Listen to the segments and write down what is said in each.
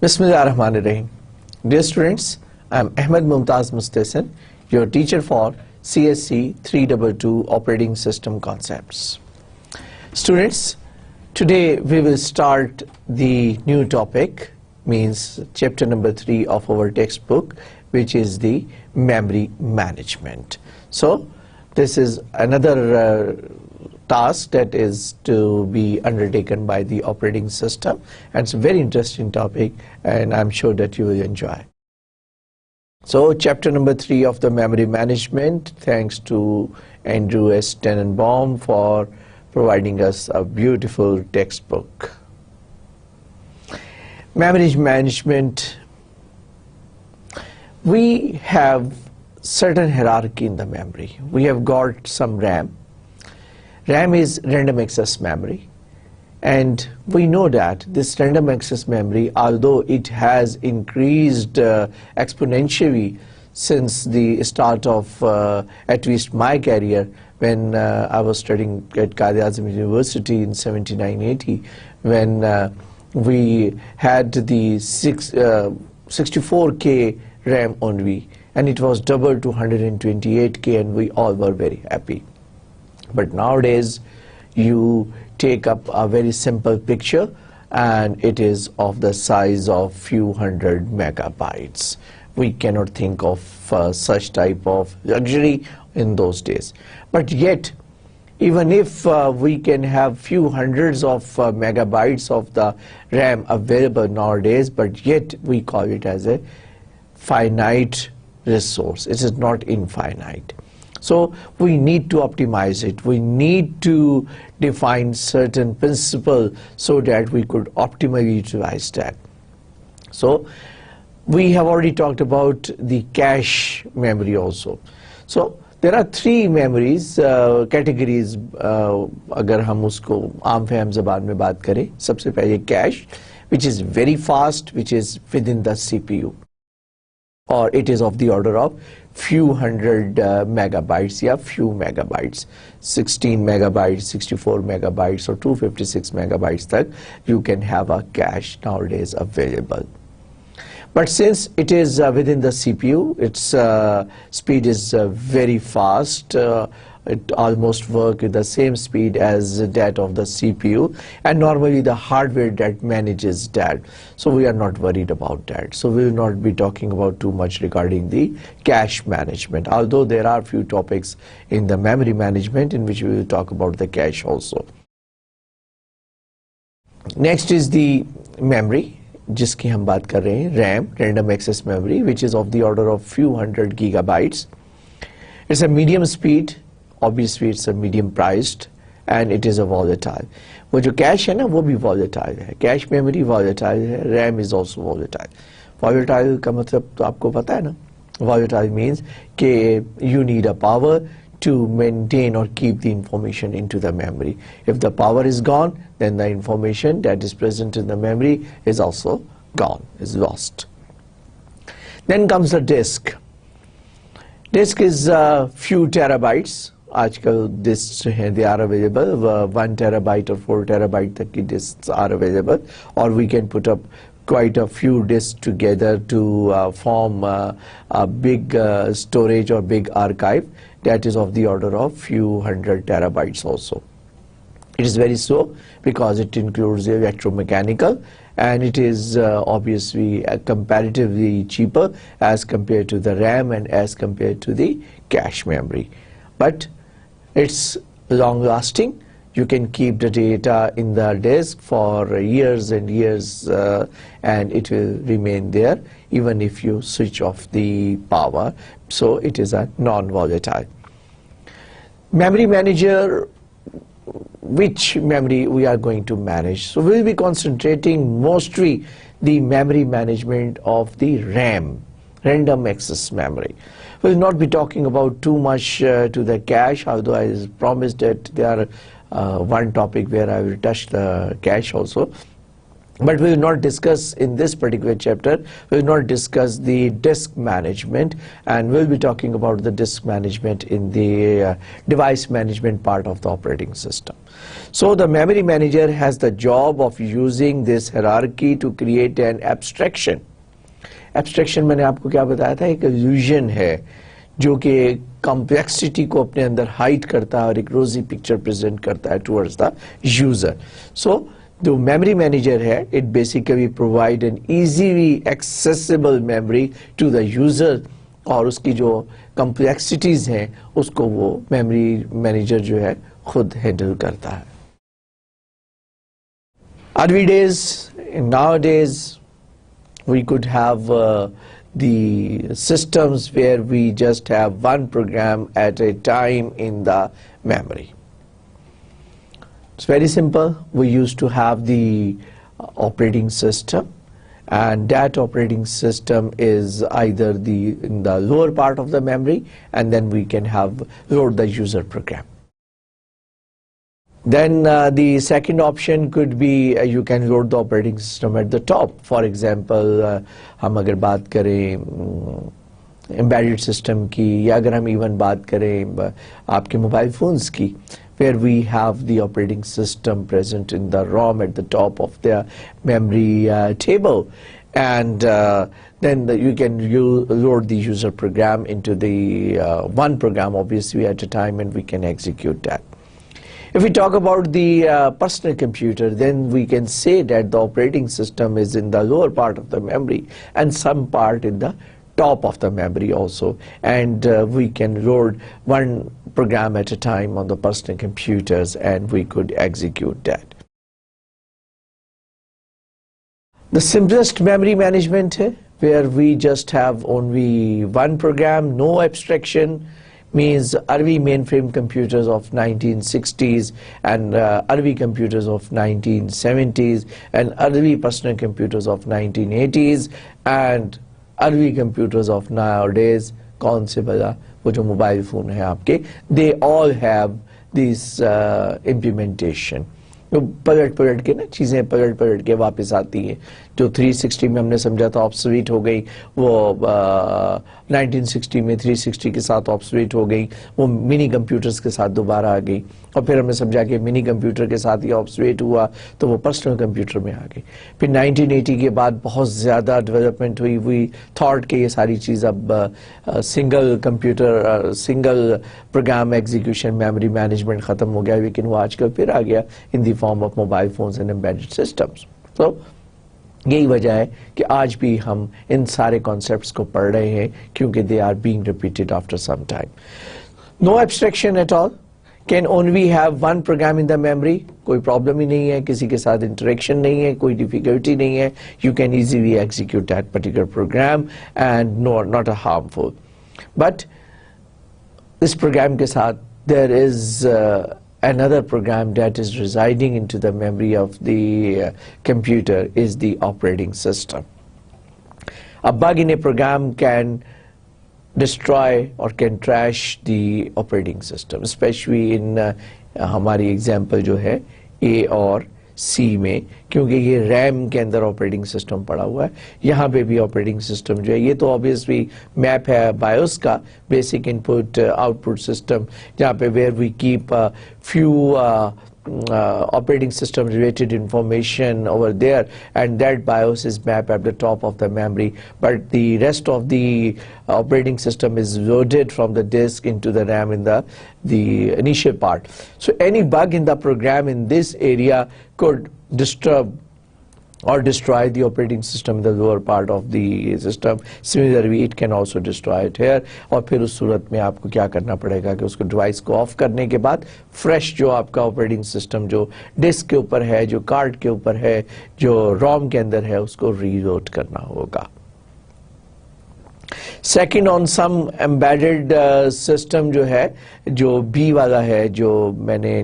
Bismillahirrahmanirrahim. Dear students, I am Ahmed Mumtaz Mustahsin, your teacher for CSC 322 Operating System Concepts. Students, today we will start the new topic, means chapter number 3 of our textbook, which is the memory management. So, this is another task that is to be undertaken by the operating system, and it's a very interesting topic, and I'm sure that you will enjoy. So chapter number 3 of the memory management, thanks to Andrew S. Tenenbaum for providing us a beautiful textbook. Memory management, we have certain hierarchy in the memory. We have got some RAM. RAM is random access memory, and we know that this random access memory, although it has increased exponentially since the start of at least my career, when I was studying at Quaid-e-Azam University in 79-80, when we had the 64K RAM only, and it was doubled to 128K, and we all were very happy. But nowadays, you take up a very simple picture, and it is of the size of few hundred megabytes. We cannot think of such type of luxury in those days. But yet, even if we can have few hundreds of megabytes of the RAM available nowadays, but yet we call it as a finite resource. It is not infinite. So we need to optimize it. We need to define certain principles so that we could optimally utilize that. So we have already talked about the cache memory also. So there are three memories categories. अगर हम उसको आम फहम ज़बान में बात करें, सबसे पहले cache, which is very fast, which is within the CPU, or it is of the order of few hundred megabytes, yeah, few megabytes, 16 megabytes, 64 megabytes, or 256 megabytes that you can have a cache nowadays available. But since it is within the CPU, its speed is very fast. It almost works with the same speed as that of the CPU, and normally the hardware that manages that. So we are not worried about that. So we will not be talking about too much regarding the cache management, although there are few topics in the memory management in which we will talk about the cache also. Next is the memory, जिसकी हम बात कर रहे हैं, RAM, random access memory, which is of the order of few hundred gigabytes. It's a medium speed. Obviously it's a medium priced, and it is a volatile. वो जो cache है ना, वो भी volatile है. Cache memory volatile है. RAM is also volatile. Volatile का मतलब तो आपको पता है ना. Volatile means कि you need a power to maintain or keep the information into the memory. If the power is gone, then the information that is present in the memory is also gone, is lost. Then comes the disk. Disk is few terabytes. आजकल disks हैं, they are available, 1 terabyte or 4 terabyte तक की disks are available, or we can put up quite a few disks together to form a big storage or big archive that is of the order of few hundred terabytes also. It is very slow because it includes electromechanical, and it is obviously comparatively cheaper as compared to the RAM and as compared to the cache memory. But it's long lasting. You can keep the data in the disk for years and years, and it will remain there even if you switch off the power. So it is a non-volatile. Memory manager, which memory we are going to manage? So we will be concentrating mostly the memory management of the RAM, random access memory. We will not be talking about too much to the cache, although I promised that there are one topic where I will touch the cache also. But we will not discuss in this particular chapter, we will not discuss the disk management, and we'll be talking about the disk management in the device management part of the operating system. So the memory manager has the job of using this hierarchy to create an abstraction. Abstraction मैंने आपको क्या बताया था, एक illusion है जो कि complexity को अपने अंदर hide करता है और एक rosy picture present करता है towards the user. So जो memory manager है, it basically provide an easily accessible memory to the user, और उसकी जो complexities हैं उसको वो memory manager जो है खुद handle करता है. Early days, nowadays we could have the systems where we just have one program at a time in the memory. It's very simple. We used to have the operating system, and that operating system is either in the lower part of the memory, and then we can have load the user program. Then the second option could be you can load the operating system at the top. For example, हम अगर बात करें embedded system की, या अगर हम even बात करें आपके mobile phones की, where we have the operating system present in the ROM at the top of the memory table, and then you can load the user program into the one program obviously at a time, and we can execute that. If we talk about the personal computer, then we can say that the operating system is in the lower part of the memory and some part in the top of the memory also, and we can load one program at a time on the personal computers, and we could execute that. The simplest memory management है, where we just have only one program, no abstraction, means early mainframe computers of 1960s and early computers of 1970s and early personal computers of 1980s and early computers of nowadays. कौन से बड़ा वो जो mobile phone है आपके, they all have this implementation. तो पलट के ना चीज़ें पलट के वापस आती हैं. जो 360 में हमने समझा था ऑब्सोलीट हो गई, वो 1960 में 360 के साथ ऑब्सोलीट हो गई, वो मिनी कंप्यूटर्स के साथ दोबारा आ गई, और फिर हमने समझा कि मिनी कंप्यूटर के साथ ही ऑब्सोलीट हुआ तो वो पर्सनल कंप्यूटर में आ गई. फिर 1980 के बाद बहुत ज़्यादा डेवलपमेंट हुई, वी थॉट कि ये सारी चीज़ अब single computer single program execution memory management ख़त्म हो गया, लेकिन वो आजकल फिर आ गया in the form of mobile phones and embedded systems. तो यही वजह है कि आज भी हम इन सारे कॉन्सेप्ट्स को पढ़ रहे हैं, क्योंकि they are being repeated after some time. No abstraction at all, can only have one program in the memory. कोई प्रॉब्लम ही नहीं है, किसी के साथ इंटरेक्शन नहीं है, कोई डिफिकल्टी नहीं है. You can easily execute that particular program and not a harmful. But इस प्रोग्राम के साथ there is another program that is residing into the memory of the computer is the operating system. A bug in a program can destroy or can trash the operating system, especially in हमारी example जो है A और C में, क्योंकि ये RAM के अंदर operating system पड़ा हुआ है. यहाँ पे भी ऑपरेटिंग सिस्टम जो है, ये तो ऑब्वियसली मैप है बायोस का, बेसिक इनपुट आउटपुट सिस्टम, जहाँ पे where we keep few operating system related information over there, and that BIOS is mapped at the top of the memory, but the rest of the operating system is loaded from the disk into the RAM in the initial part. So any bug in the program in this area could disturb or destroy the operating system in the lower part of the system. Similarly, it can also destroy it here. और फिर उस सूरत में आपको क्या करना पड़ेगा कि उसको डिवाइस को ऑफ करने के बाद फ्रेश जो आपका ऑपरेटिंग सिस्टम जो डिस्क के ऊपर है, जो कार्ड के ऊपर है, जो रोम के अंदर है, उसको रीलोड करना होगा. Second, on some embedded system जो है, जो बी वाला है, जो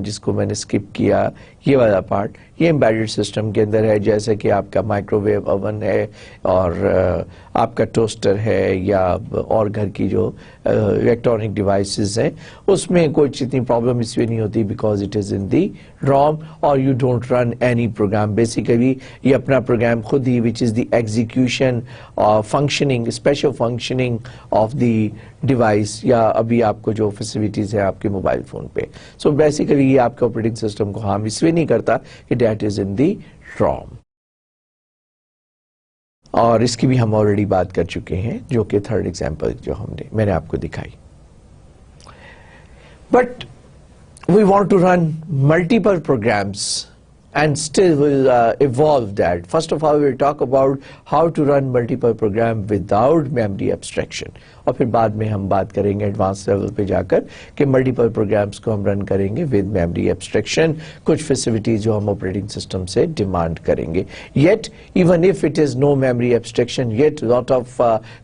जिसको मैंने स्किप किया, ये वाला पार्ट, ये एम्बेडेड सिस्टम के अंदर है, जैसे कि आपका माइक्रोवेव ओवन है और आपका टोस्टर है या और घर की जो इलेक्ट्रॉनिक डिवाइसेस हैं, उसमें कोई इतनी प्रॉब्लम इसलिए नहीं होती because it is in the ROM और you don't run any program. Basically ये अपना प्रोग्राम खुद ही which is the execution functioning, special functioning of the device या अभी आपको जो फैसिलिटीज़ है आपके मोबाइल फ़ोन पे। सो बेसिकली ये आपके ऑपरेटिंग सिस्टम को हार्म इसलिए नहीं करता कि that is in the ROM. और इसकी भी हम ऑलरेडी बात कर चुके हैं, जो कि थर्ड एग्जांपल जो मैंने आपको दिखाई। But we want to run multiple programs and still will evolve that. First of all, we'll talk about how to run multiple program without memory abstraction. और फिर बाद में हम बात करेंगे एडवांस लेवल पे जाकर कि मल्टीपल प्रोग्राम्स को हम रन करेंगे विद मेमोरी एब्स्ट्रैक्शन, कुछ फैसिलिटीज जो हम ऑपरेटिंग सिस्टम से डिमांड करेंगे। Yet even if it is no memory abstraction, yet lot of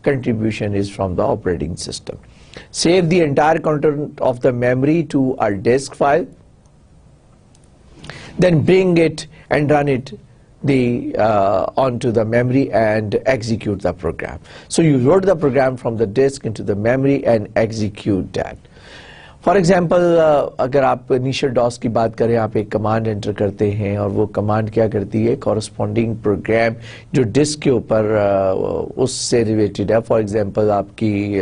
contribution is from the operating system. Save the entire content of the memory to a disk file, then bring it and run it onto the memory and execute the program. So you load the program from the disk into the memory and execute that. For example, अगर आप initial DOS की बात करें, आप एक command enter करते हैं और वो कमांड क्या करती है, कॉरस्पॉन्डिंग प्रोग्राम जो डिस्क के ऊपर उससे रिलेटेड है। फॉर एग्जांपल आपकी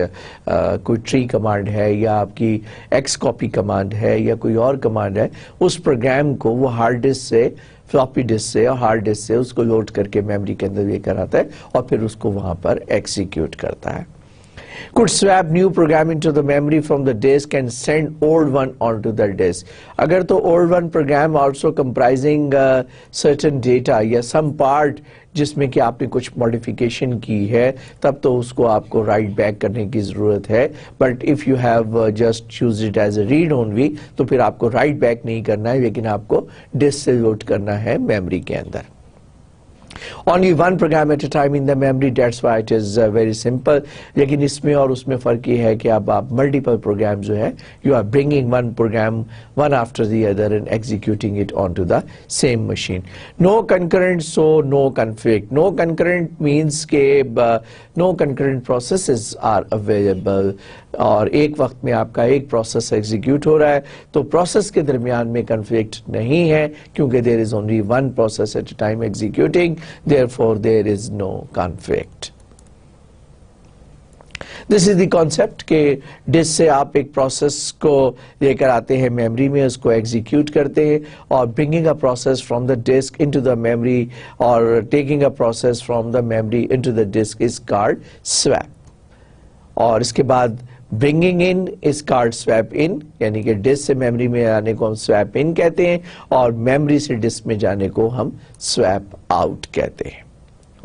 कोई ट्री कमांड है या आपकी एक्स कॉपी कमांड है या कोई और कमांड है, उस प्रोग्राम को वो हार्ड डिस्क से, फ्लॉपी डिस्क से और हार्ड डिस्क से उसको लोड करके मेमोरी के अंदर लेकर आता है और फिर उसको वहां पर एग्जीक्यूट करता है। Could swap new program into the memory from the disk and send old one onto the disk. अगर तो old one program also comprising certain data या some part जिसमें कि आपने कुछ modification की है, तब तो उसको आपको write back करने की ज़रूरत है। But if you have just choose it as a read only, तो फिर आपको write back नहीं करना है, लेकिन आपको disk से load करना है memory के अंदर। Only one program at a time in the memory, that's why it is very simple. लेकिन इसमें और उसमें फ़र्क ये है कि अब आप multiple program जो है, you are bringing one program one after the other and executing it onto the same machine. No concurrent, so no conflict. No concurrent means कि no concurrent processes are available. और एक वक्त में आपका एक process execute हो रहा है तो प्रोसेस के दरमियान में कन्फ्लिक्ट नहीं है, क्योंकि there is only one process at a time executing, therefore there is no conflict. This is the concept कि डिस्क से आप एक प्रोसेस को लेकर आते हैं मेमोरी में, उसको एग्जीक्यूट करते हैं और bringing a process from the disk into the memory और taking a process from the memory into the disk is called swap. और इसके बाद bringing in is called swap in, यानी कि डिस्क से मेमोरी में आने को हम स्वैप इन कहते हैं और मेमोरी से डिस्क में जाने को हम स्वैप आउट कहते हैं।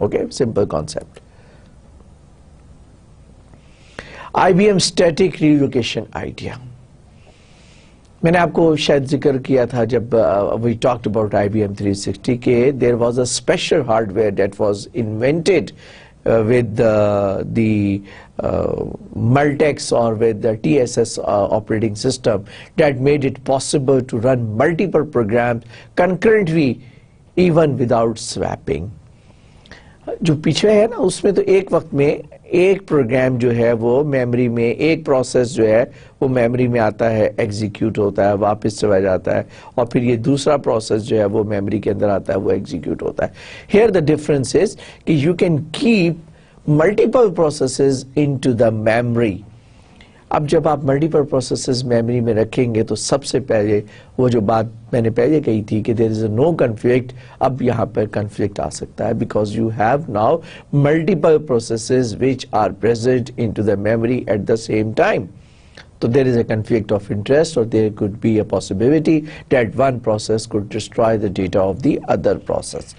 Okay, simple concept. IBM static relocation idea मैंने आपको शायद जिक्र किया था जब वी टॉक्ड अबाउट IBM 360 के there was a special hardware that was invented with the Multex or with the TSS operating system that made it possible to run multiple programs concurrently even without swapping. जो पीछे है ना, उसमें तो एक वक्त में एक प्रोग्राम जो है वो मेमोरी में, एक प्रोसेस जो है वो मेमोरी में आता है, एग्जीक्यूट होता है, वापस चला जाता है और फिर ये दूसरा प्रोसेस जो है वो मेमोरी के अंदर आता है, वो एग्जीक्यूट होता है। हियर द डिफरेंस इज कि you can keep multiple processes into the memory. अब जब आप मल्टीपल प्रोसेसेस मेमोरी में रखेंगे तो सबसे पहले वो जो बात मैंने पहले कही थी कि देयर इज नो कन्फ्लिक्ट, अब यहाँ पर कन्फ्लिक्ट आ सकता है because you have now multiple processes which are present into the memory at the same time. So there is a conflict of interest, or there could be a possibility that one process could destroy the data of the other process.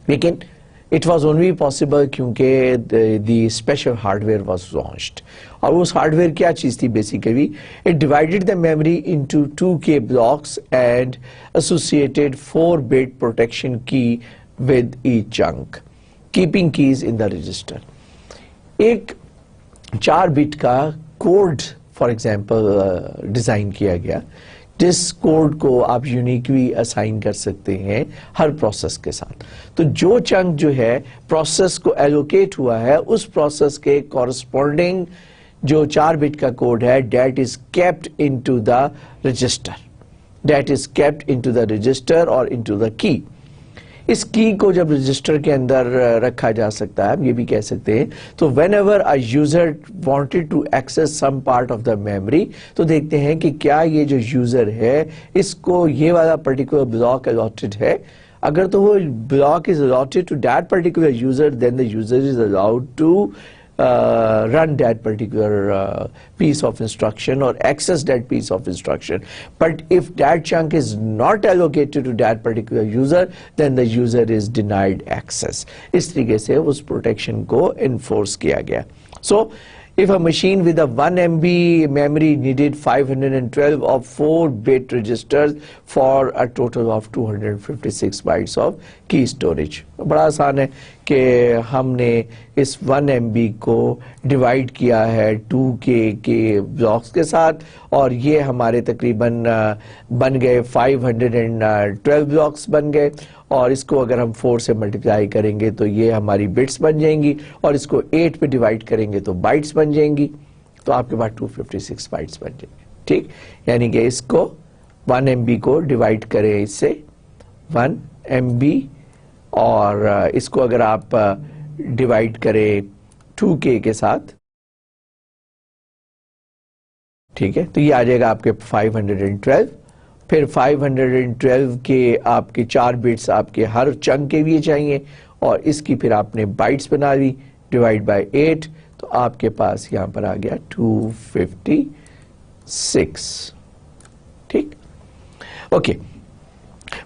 लेकिन it was only possible क्योंकि the special hardware was launched. और उस hardware क्या चीज थी basically? It divided the memory into 2K blocks and associated 4-bit protection key with each chunk, keeping keys in the register. एक 4 bit का code for example design किया गया जिस कोड को आप यूनिकली असाइन कर सकते हैं हर प्रोसेस के साथ। तो जो चंक जो है प्रोसेस को एलोकेट हुआ है, उस प्रोसेस के कॉरस्पॉन्डिंग जो 4 बिट का कोड है, that is kept into the register, that is kept into the register और इनटू द की। इस की को जब रजिस्टर के अंदर रखा जा सकता है, हम ये भी कह सकते हैं, तो whenever a user wanted to access some part of the memory, तो देखते हैं कि क्या ये जो यूजर है इसको ये वाला पर्टिकुलर ब्लॉक अलॉटेड है। अगर तो वो block is allotted to that particular user, then the user is allowed to run that particular piece of instruction or access that piece of instruction. But if that chunk is not allocated to that particular user, then the user is denied access. इस तरीके से उस protection को enforce किया गया। So if a machine with a 1 MB memory needed 512 of 4-bit registers for a total of 256 bytes of key storage। बड़ा आसान है कि हमने इस 1 MB को डिवाइड किया है 2K के ब्लॉक्स के साथ, और ये हमारे तकरीबन बन गए 512 ब्लॉक्स बन गए, और इसको अगर हम 4 से मल्टीप्लाई करेंगे तो ये हमारी बिट्स बन जाएंगी, और इसको 8 पे डिवाइड करेंगे तो बाइट्स बन जाएंगी, तो आपके पास 256 बाइट्स बन जाएंगे। ठीक, यानी कि इसको 1 MB को डिवाइड करें इससे 1 MB, और इसको अगर आप डिवाइड करें 2K के साथ, ठीक है, तो ये आ जाएगा आपके 512। फिर 512 के आपके 4 बिट्स आपके हर चंक के लिए चाहिए, और इसकी फिर आपने बाइट्स बना ली डिवाइड बाय 8, तो आपके पास यहां पर आ गया 256। ठीक, okay.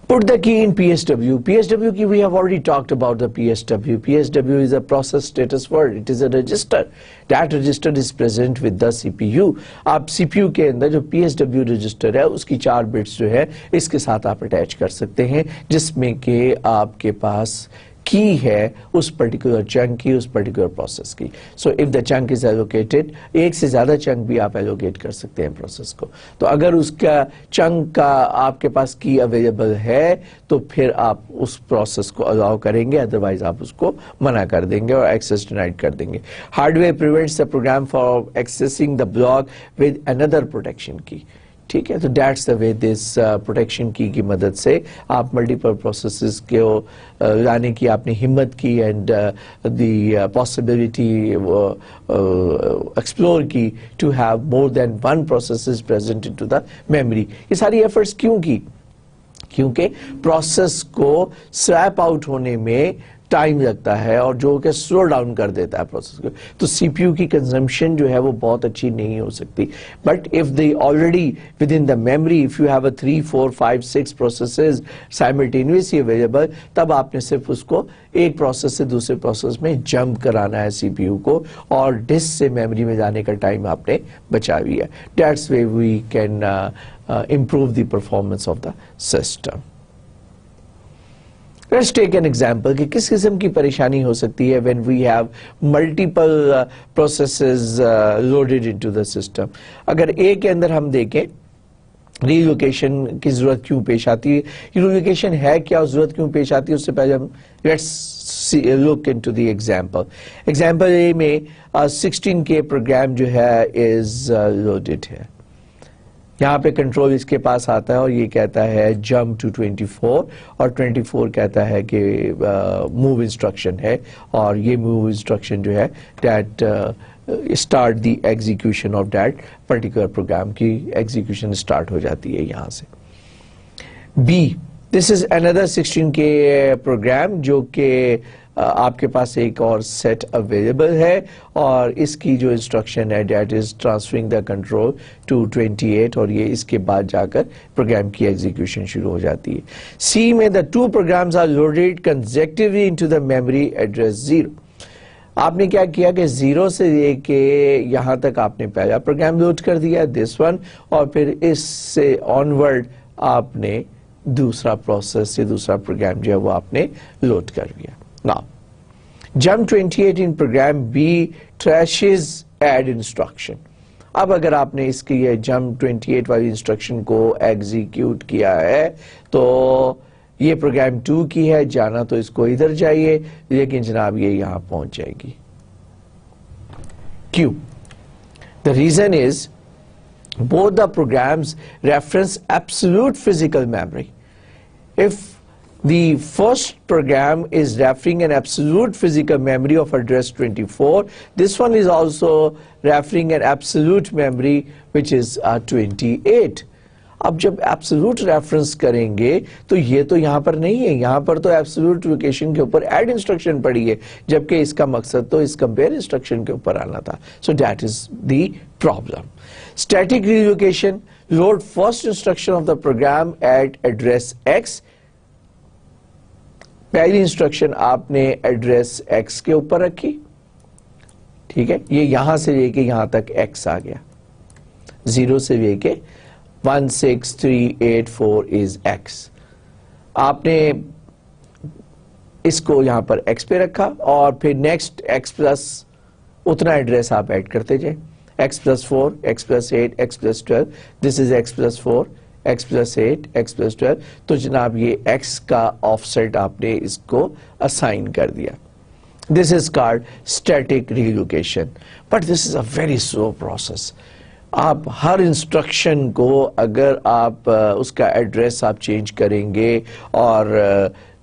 Put the key in PSW. PSW key, we have already talked about the PSW. PSW is a process status word. It is a register. That register is present with the CPU. आप CPU के अंदर जो PSW register है उसकी 4 bits जो है इसके साथ आप अटैच कर सकते हैं, जिसमें कि आपके पास की है उस पर्टिकुलर चंक की, उस पर्टिकुलर प्रोसेस की। So if the chunk is allocated, एक से ज्यादा चंक भी आप एलोकेट कर सकते हैं प्रोसेस को। तो अगर उसका चंक का आपके पास की अवेलेबल है तो फिर आप उस प्रोसेस को अलाउ करेंगे, अदरवाइज आप उसको मना कर देंगे और एक्सेस डिनाइड कर देंगे। Hardware prevents the program for accessing the block with another protection key. ठीक है, तो that's the way this protection key मदद से आप मल्टीपल प्रोसेसेस को लाने की आपने हिम्मत की, एंड द पॉसिबिलिटी एक्सप्लोर की to have more than 1 processes present into the memory. ये सारी एफर्ट्स क्यों की? क्योंकि प्रोसेस को स्वैप आउट होने में टाइम लगता है और जो कि स्लो डाउन कर देता है प्रोसेस को, तो सीपीयू की कंजम्पशन जो है वो बहुत अच्छी नहीं हो सकती। But if they already with in the memory, if you have a 3, 4, 5, 6 processes simultaneously available, तब आपने सिर्फ उसको एक प्रोसेस से दूसरे प्रोसेस में जंप कराना है सीपीयू को, और डिस्क से मेमोरी में जाने का टाइम आपने बचा लिया। That's way we can improve the performance of the system. Let's take an example कि किस किस्म की परेशानी हो सकती है when we have multiple processes loaded into the system. अगर ए के अंदर हम देखें रीलोकेशन की जरूरत क्यों पेश आती है, रीलोकेशन है क्या और जरूरत क्यों पेश आती है, उससे पहले हम let's look into the example. Example ए में 16K प्रोग्राम जो है is loaded है। यहाँ पे कंट्रोल इसके पास आता है और ये कहता है जंप टू 24, और 24 कहता है कि मूव इंस्ट्रक्शन है, और ये मूव इंस्ट्रक्शन जो है that start the execution of that particular program की एग्जीक्यूशन स्टार्ट हो जाती है यहाँ से। B, this is another 16K program जो कि आपके पास एक और सेट अवेलेबल है, और इसकी जो इंस्ट्रक्शन है that is transferring the control to 28, और ये इसके बाद जाकर प्रोग्राम की एग्जीक्यूशन शुरू हो जाती है। सी में the 2 programs are loaded consecutively into the memory address 0। आपने क्या किया कि 0 से लेके यहां तक आपने पहला प्रोग्राम लोड कर दिया, दिस वन, और फिर इससे ऑनवर्ड आपने दूसरा प्रोसेस या दूसरा प्रोग्राम जो है वो आपने लोड कर दिया। Now, jump 28 in program B trashes add instruction. अब अगर आपने इसकी ये जंप 28 वाली इंस्ट्रक्शन को एग्जीक्यूट किया है तो ये प्रोग्राम 2 की है, जाना तो इसको इधर जाइए, लेकिन जनाब ये यहां पहुंच जाएगी। क्यों? The reason is both the programs reference absolute physical memory. If the first program is referring an absolute physical memory of address 24, this one is also referring an absolute memory which is 28. अब जब absolute reference करेंगे तो ये तो यहां पर नहीं है, यहां पर तो एब्सोल्यूट लोकेशन के ऊपर ऐड इंस्ट्रक्शन पड़ी है, जबकि इसका मकसद तो इस कंपेयर इंस्ट्रक्शन के ऊपर आना था। So that is the problem. Static relocation, load first instruction of the program at address X. पहली इंस्ट्रक्शन आपने एड्रेस एक्स के ऊपर रखी, ठीक है, ये यहां से लेके यहां तक एक्स आ गया, 0 से लेके 16384 इज x। आपने इसको यहां पर x पे रखा और फिर नेक्स्ट x प्लस उतना एड्रेस आप ऐड करते जाए, x plus 4, x plus 8, x plus 12, this is x plus 4, x plus 8, x plus 12। तो जनाब ये x का ऑफसेट आपने इसको असाइन कर दिया। This is called static relocation, but this is a very slow process. आप हर इंस्ट्रक्शन को अगर आप उसका एड्रेस आप चेंज करेंगे और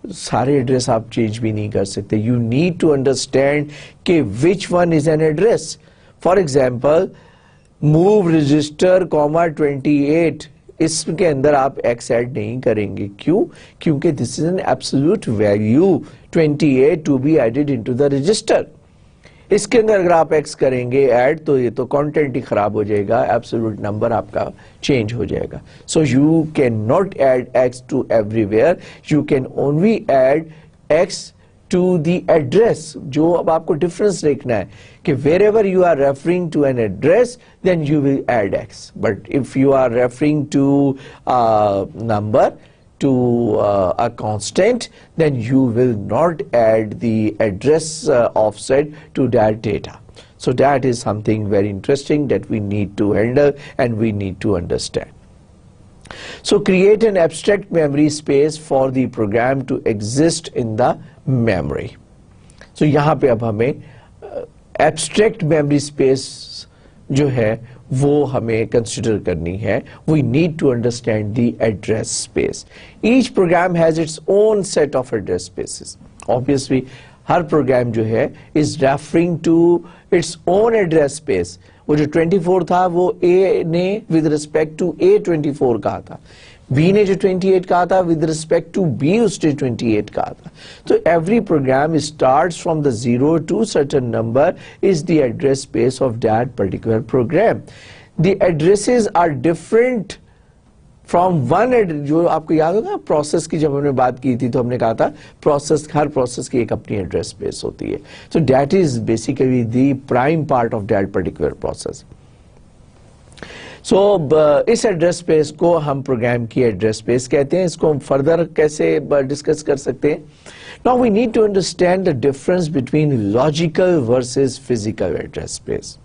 सारे एड्रेस आप चेंज भी नहीं कर सकते। यू नीड टू अंडरस्टैंड कि which one is an address. For example move register comma 28, इसके अंदर आप एक्स ऐड नहीं करेंगे। क्यों? क्योंकि this is an absolute value 28 to be added into the register. इसके अंदर अगर आप x करेंगे ऐड तो ये तो कंटेंट ही खराब हो जाएगा, एब्सोल्यूट नंबर आपका चेंज हो जाएगा। So you can not add x to everywhere, you can only add x to the address. जो अब आपको डिफरेंस देखना है कि wherever you are referring to an address then you will add x, but if you are referring to number to a constant, then you will not add the address offset to that data. So that is something very interesting that we need to handle and we need to understand. So create an abstract memory space for the program to exist in the memory. So यहाँ पे अब हमें abstract memory space जो है वो हमें consider करनी है। We need to understand the address space. Each program has its own set of address spaces. Obviously हर प्रोग्राम जो है is referring to its own address space. वो जो 24 था वो ए ने विद रिस्पेक्ट टू ए 24 कहा था, बी ने जो 28 कहा था विद रिस्पेक्ट टू बी उसने 28 कहा था। तो every program starts from the 0 to certain number is the address space of that particular program. The addresses are different from one. जो आपको याद होगा प्रोसेस की जब हमने बात की थी तो हमने कहा था प्रोसेस, हर प्रोसेस की एक अपनी एड्रेस स्पेस होती है। So that is basically the prime part of that particular process. इस एड्रेस स्पेस को हम प्रोग्राम की एड्रेस स्पेस कहते हैं। इसको हम फर्दर कैसे डिस्कस कर सकते हैं? Now we need to understand the difference between logical versus physical address space.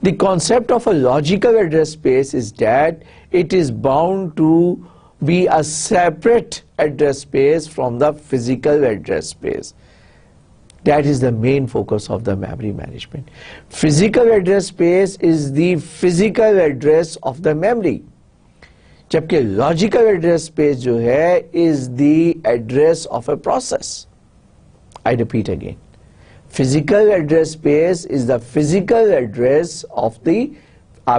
The concept of a logical address space is that it is bound to be a separate address space from the physical address space. That is the main focus of the memory management. Physical address space is the physical address of the memory. जबकि logical address space जो है is the address of a process. I repeat again. Physical address space is the physical address of the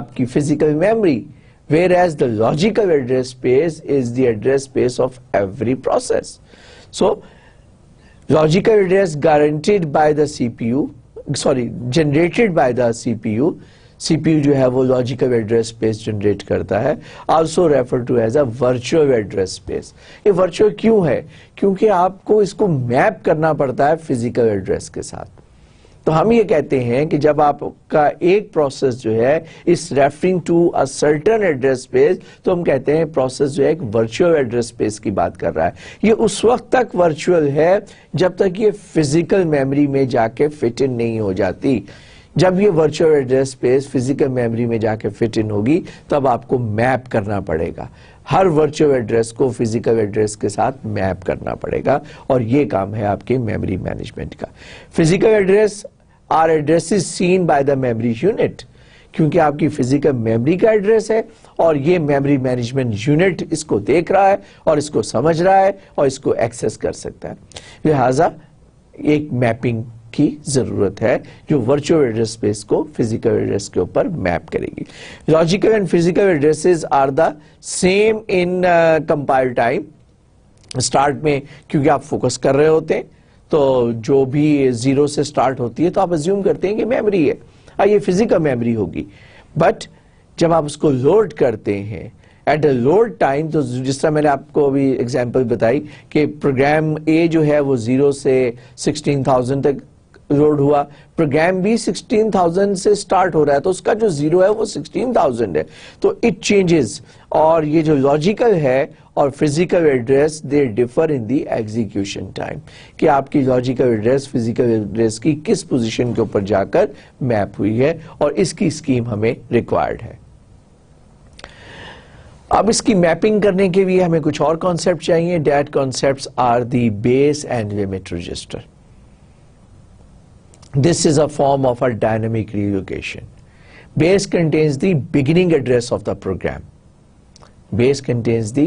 आपकी physical memory, whereas the logical address space is the address space of every process. So logical address guaranteed by the CPU, generated by the CPU. CPU जो है वो logical address space generate करता है, also referred to as a virtual address space. ये virtual क्यों है? क्योंकि आपको इसको मैप करना पड़ता है physical address के साथ। तो हम ये कहते हैं कि जब आपका एक प्रोसेस जो है is referring to a certain address space, तो हम कहते हैं प्रोसेस जो है एक वर्चुअल एड्रेस स्पेस की बात कर रहा है। ये उस वक्त तक वर्चुअल है जब तक ये फिजिकल मेमोरी में जाके फिट इन नहीं हो जाती। जब ये virtual address space physical memory में जाके फिट इन होगी तब आपको मैप करना पड़ेगा, हर वर्चुअल एड्रेस को फिजिकल एड्रेस के साथ मैप करना पड़ेगा, और ये काम है आपके मेमोरी मैनेजमेंट का। Physical address are addresses seen by the memory unit, क्योंकि आपकी फिजिकल मेमोरी का एड्रेस है और ये मेमोरी मैनेजमेंट यूनिट इसको देख रहा है और इसको समझ रहा है और इसको एक्सेस कर सकता है। लिहाजा एक मैपिंग की जरूरत है जो वर्चुअल एड्रेस स्पेस को फिजिकल एड्रेस के ऊपर मैप करेगी। Logical and physical addresses are the same in compile time. Start में क्योंकि आप फोकस कर रहे होते हैं तो जो भी जीरो से स्टार्ट होती है तो आप अज्यूम करते हैं कि मेमोरी है, ये फिजिकल मेमोरी होगी। बट जब आप उसको लोड करते हैं एट अ लोड टाइम, तो जिस तरह मैंने आपको अभी एग्जांपल बताई कि प्रोग्राम ए जो है वो 0 से 16,000 तक लोड हुआ, प्रोग्राम बी 16,000 से स्टार्ट हो रहा है तो उसका जो 0 है वो 16,000 है, तो इट चेंजेस। और ये जो लॉजिकल है और physical address they differ in the execution time, कि आपकी लॉजिकल एड्रेस फिजिकल एड्रेस की किस पोजीशन के ऊपर जाकर मैप हुई है, और इसकी स्कीम हमें रिक्वायर्ड है। अब इसकी मैपिंग करने के लिए हमें कुछ और कॉन्सेप्ट चाहिए। That concepts are the base and limit register. This is a form of a dynamic relocation. Base contains the beginning address of the program. Base contains the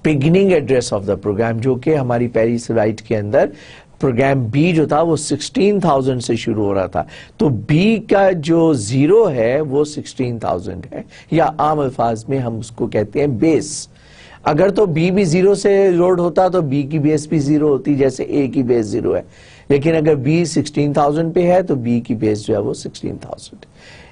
beginning address of the program, जो कि हमारी पहली slide के अंदर programme B जो था वो 16,000 से शुरू हो रहा था, तो B का जो 0 है वो 16,000 है, या आम अल्फाज में हम उसको कहते हैं बेस। अगर तो B भी 0 से लोड होता तो B की बेस भी 0 होती, जैसे A की बेस 0 है, लेकिन अगर B 16,000 पे है तो B की बेस जो है वो 16,000।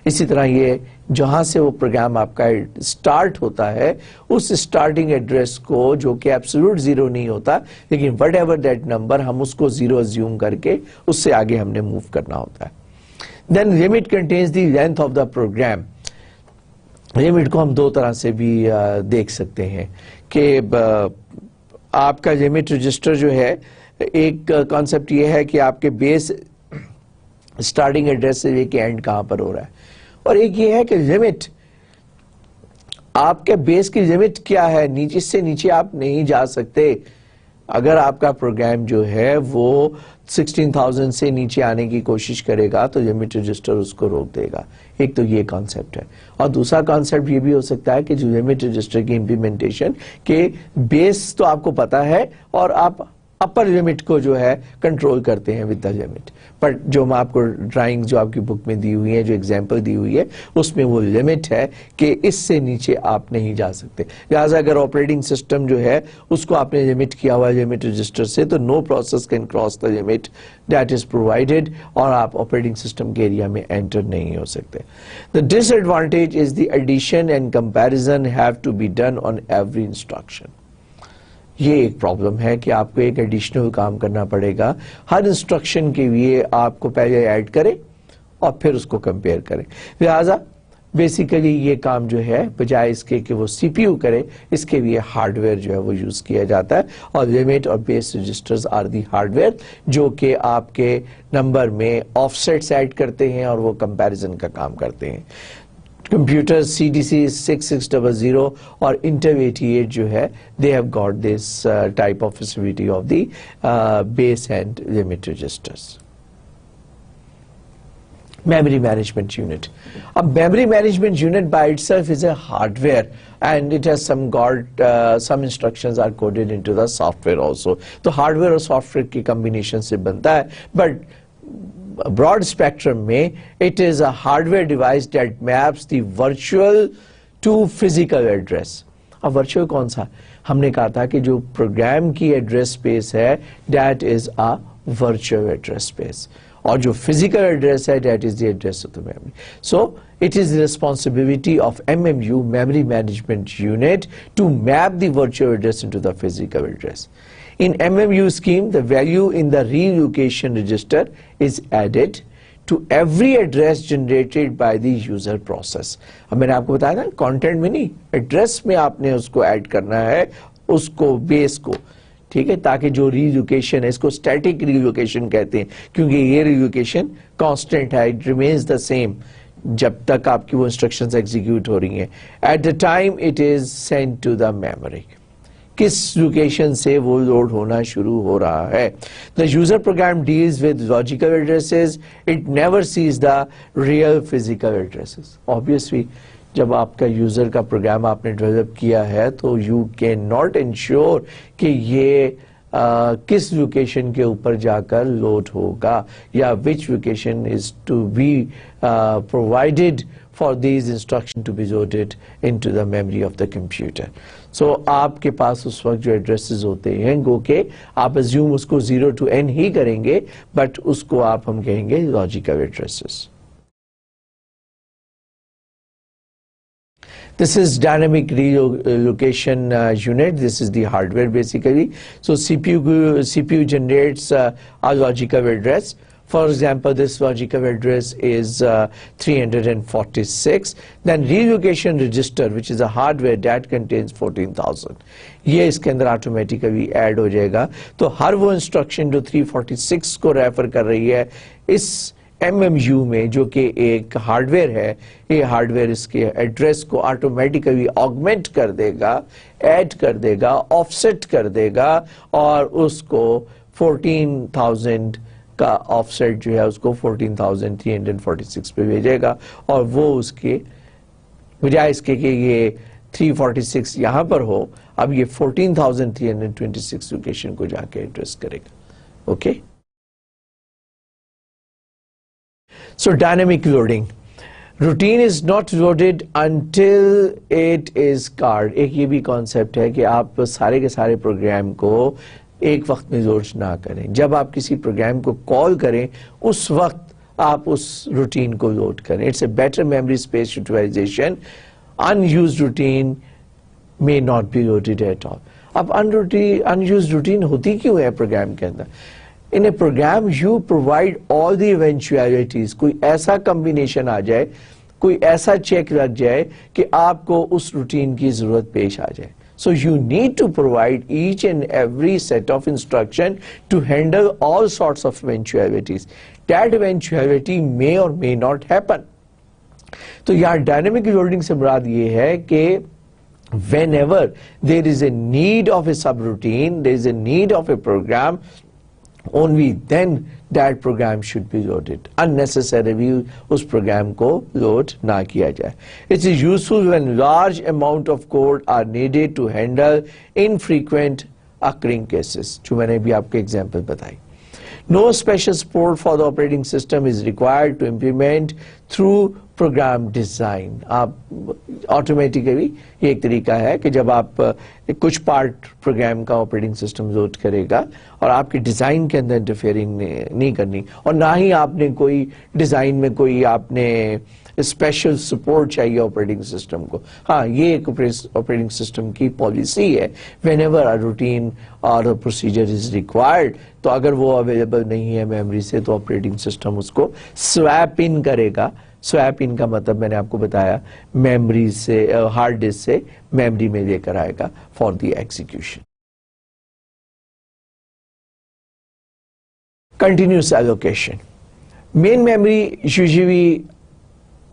इसी तरह ये जहां से वो प्रोग्राम आपका स्टार्ट होता है उस स्टार्टिंग एड्रेस को, जो कि एब्सोल्यूट 0 नहीं होता, लेकिन वट एवर दैट नंबर हम उसको 0 अज्यूम करके उससे आगे हमने मूव करना होता है। Then limit contains the length of the program. Limit को हम दो तरह से भी देख सकते हैं कि आपका लिमिट रजिस्टर जो है, एक कॉन्सेप्ट ये है कि आपके बेस स्टार्टिंग एड्रेस से लेके एंड कहां पर हो रहा है, और एक ये है कि लिमिट, आपके बेस की लिमिट क्या है, नीचे से नीचे आप नहीं जा सकते। अगर आपका प्रोग्राम जो है वो 16,000 से नीचे आने की कोशिश करेगा तो लिमिट रजिस्टर उसको रोक देगा। एक तो ये कॉन्सेप्ट है, और दूसरा कॉन्सेप्ट ये भी हो सकता है कि जो लिमिट रजिस्टर की इंप्लीमेंटेशन के बेस तो आपको पता है और आप अपर लिमिट को जो है कंट्रोल करते हैं विद द लिमिट, पर जो मैं आपको ड्राइंग जो आपकी बुक में दी हुई है, जो एग्जांपल दी हुई है, उसमें वो लिमिट है कि इससे नीचे आप नहीं जा सकते। लिहाजा अगर ऑपरेटिंग सिस्टम जो है उसको आपने लिमिट किया हुआ लिमिट रजिस्टर से, तो no process can cross the limit that is provided, और आप ऑपरेटिंग सिस्टम के एरिया में एंटर नहीं हो सकते। The disadvantage is the addition and comparison have to be done on every instruction. ये एक प्रॉब्लम है कि आपको एक एडिशनल काम करना पड़ेगा, हर इंस्ट्रक्शन के लिए आपको पहले ऐड करें और फिर उसको कंपेयर करें। लिहाजा बेसिकली ये काम जो है बजाय इसके कि वो सीपीयू करे, इसके लिए हार्डवेयर जो है वो यूज किया जाता है, और लिमिट और base registers are the hardware जो कि आपके नंबर में ऑफसेट्स ऐड करते हैं और वो कंपैरिजन का काम करते हैं। कंप्यूटर CDC 6600 और Intel 88 जो है, they have got this type of facility of the base and limit registers. Memory management unit. A memory management unit by itself is a hardware and it has some instructions are coded into the software also. तो hardware और software की combination से बनता है, but broad spectrum में it is a hardware device that maps the virtual to physical address. अब virtual कौन सा? हमने कहा था कि जो प्रोग्राम की एड्रेस स्पेस है that is a virtual address space, और जो physical address है that is the address of the memory. So it is the responsibility of MMU, memory management unit, to map the virtual address into the physical address. In MMU scheme, the value in the relocation register is added to every address generated by the user process. अब मैंने आपको बताया था content में नहीं, address में आपने उसको ऐड करना है, उसको बेस को, ठीक है, ताकि जो रीलोकेशन है, इसको स्टैटिक रीलोकेशन कहते हैं, क्योंकि ये रीलोकेशन कांस्टेंट है, इट रिमेन्स द सेम जब तक आपकी वो इंस्ट्रक्शंस एग्जीक्यूट हो रही हैं। At the time it is sent to the memory, किस लोकेशन से वो लोड होना शुरू हो रहा है। The user program deals with logical addresses, it never sees the real physical addresses. Obviously जब आपका यूजर का प्रोग्राम आपने डेवलप किया है तो यू कैन नॉट इंश्योर कि ये किस लोकेशन के ऊपर जाकर लोड होगा, या which location is to be provided for these instructions to be loaded into the memory of the computer. So आपके पास उस वक्त जो एड्रेसेस होते हैं गो के आप assume उसको 0 to n ही करेंगे, but उसको आप हम कहेंगे logical addresses. This is dynamic relocation unit. This is the hardware basically. So CPU generates a logical address. For example, this logical address is 346. Then relocation register, which is a hardware that contains 14,000. ये इसके अंदर automatically add हो जाएगा। तो हर वो instruction जो 346 को refer कर रही है इस MMU में, जो कि एक हार्डवेयर है, ये हार्डवेयर इसके एड्रेस को ऑटोमेटिकली ऑगमेंट कर देगा, ऐड कर देगा, ऑफसेट कर देगा और उसको 14,000 का ऑफसेट जो है उसको 14,346 पे भेजेगा, और वो उसके बजाय इसके कि ये 346 यहाँ पर हो, अब ये 14,326 लोकेशन को जाके एड्रेस करेगा। Okay, so dynamic loading. Routine is not loaded until it is called. एक ये भी कॉन्सेप्ट है कि आप सारे के सारे प्रोग्राम को एक वक्त में लोड ना करें। जब आप किसी प्रोग्राम को कॉल करें उस वक्त आप उस रूटीन को लोड करें। It's a better memory space utilization. Unused routine may not be loaded at all. अब unused routine होती क्यों है प्रोग्राम के अंदर? In a program you provide all the eventualities. कोई ऐसा कॉम्बिनेशन आ जाए, कोई ऐसा चेक लग जाए कि आपको उस रूटीन की जरूरत पेश आ जाए. So you need to provide each and every set of instruction to handle all sorts of eventualities. That eventuality may or may not happen. तो यहाँ डायनेमिक लोडिंग से मुराद ये है कि whenever there is a need of a subroutine, there is a need of a program, only then that program should be loaded. Unnecessarily उस program को load ना किया जाए. It is useful when large amount of code are needed to handle infrequent occurring cases. जो मैंने भी आपको example बताई. No special support for the operating system is required to implement through program design. आप automatically ये एक तरीका है कि जब आप कुछ पार्ट प्रोग्राम का ऑपरेटिंग सिस्टम लोड करेगा और आपके डिजाइन के अंदर इंटरफेयरिंग नहीं करनी, और ना ही आपने कोई डिजाइन में कोई आपने स्पेशल सपोर्ट चाहिए ऑपरेटिंग सिस्टम को. हाँ, ये एक ऑपरेटिंग सिस्टम की पॉलिसी है. व्हेनेवर अ रूटीन और अ प्रोसीजर इज रिक्वायर्ड, तो अगर वो अवेलेबल नहीं है मेमोरी से तो ऑपरेटिंग सिस्टम उसको स्वैप इन करेगा. स्वैप इन का मतलब मैंने आपको बताया, मेमोरी से हार्ड डिस्क से मेमोरी में लेकर आएगा for the execution. Continuous allocation. Main memory usually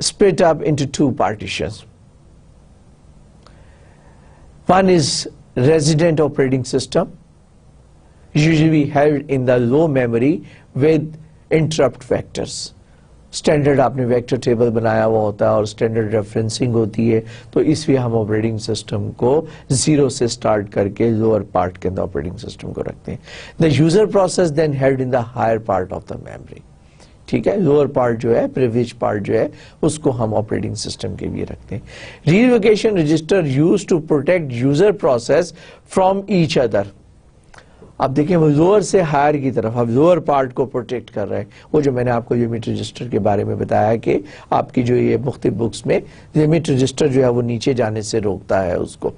split up into two partitions. One is resident operating system, usually held in the low memory with interrupt vectors. Standard आपने vector table बनाया हुआ होता है और standard referencing होती है, तो इसलिए हम ऑपरेटिंग सिस्टम को जीरो से स्टार्ट करके लोअर पार्ट के अंदर ऑपरेटिंग सिस्टम को रखते हैं. The user process then held in the higher part of the memory. ठीक है, लोअर पार्ट जो है, प्रिविलेज पार्ट जो है, उसको हम ऑपरेटिंग सिस्टम के लिए रखते हैं. Relocation register used to protect user process from each other. अब देखिए, वो लोअर से हायर की तरफ अब लोअर पार्ट को प्रोटेक्ट कर रहे हैं. वो जो मैंने आपको लिमिट रजिस्टर के बारे में बताया कि आपकी जो ये मुख्तलिफ बुक्स में लिमिट रजिस्टर जो है वो नीचे जाने से रोकता है उसको.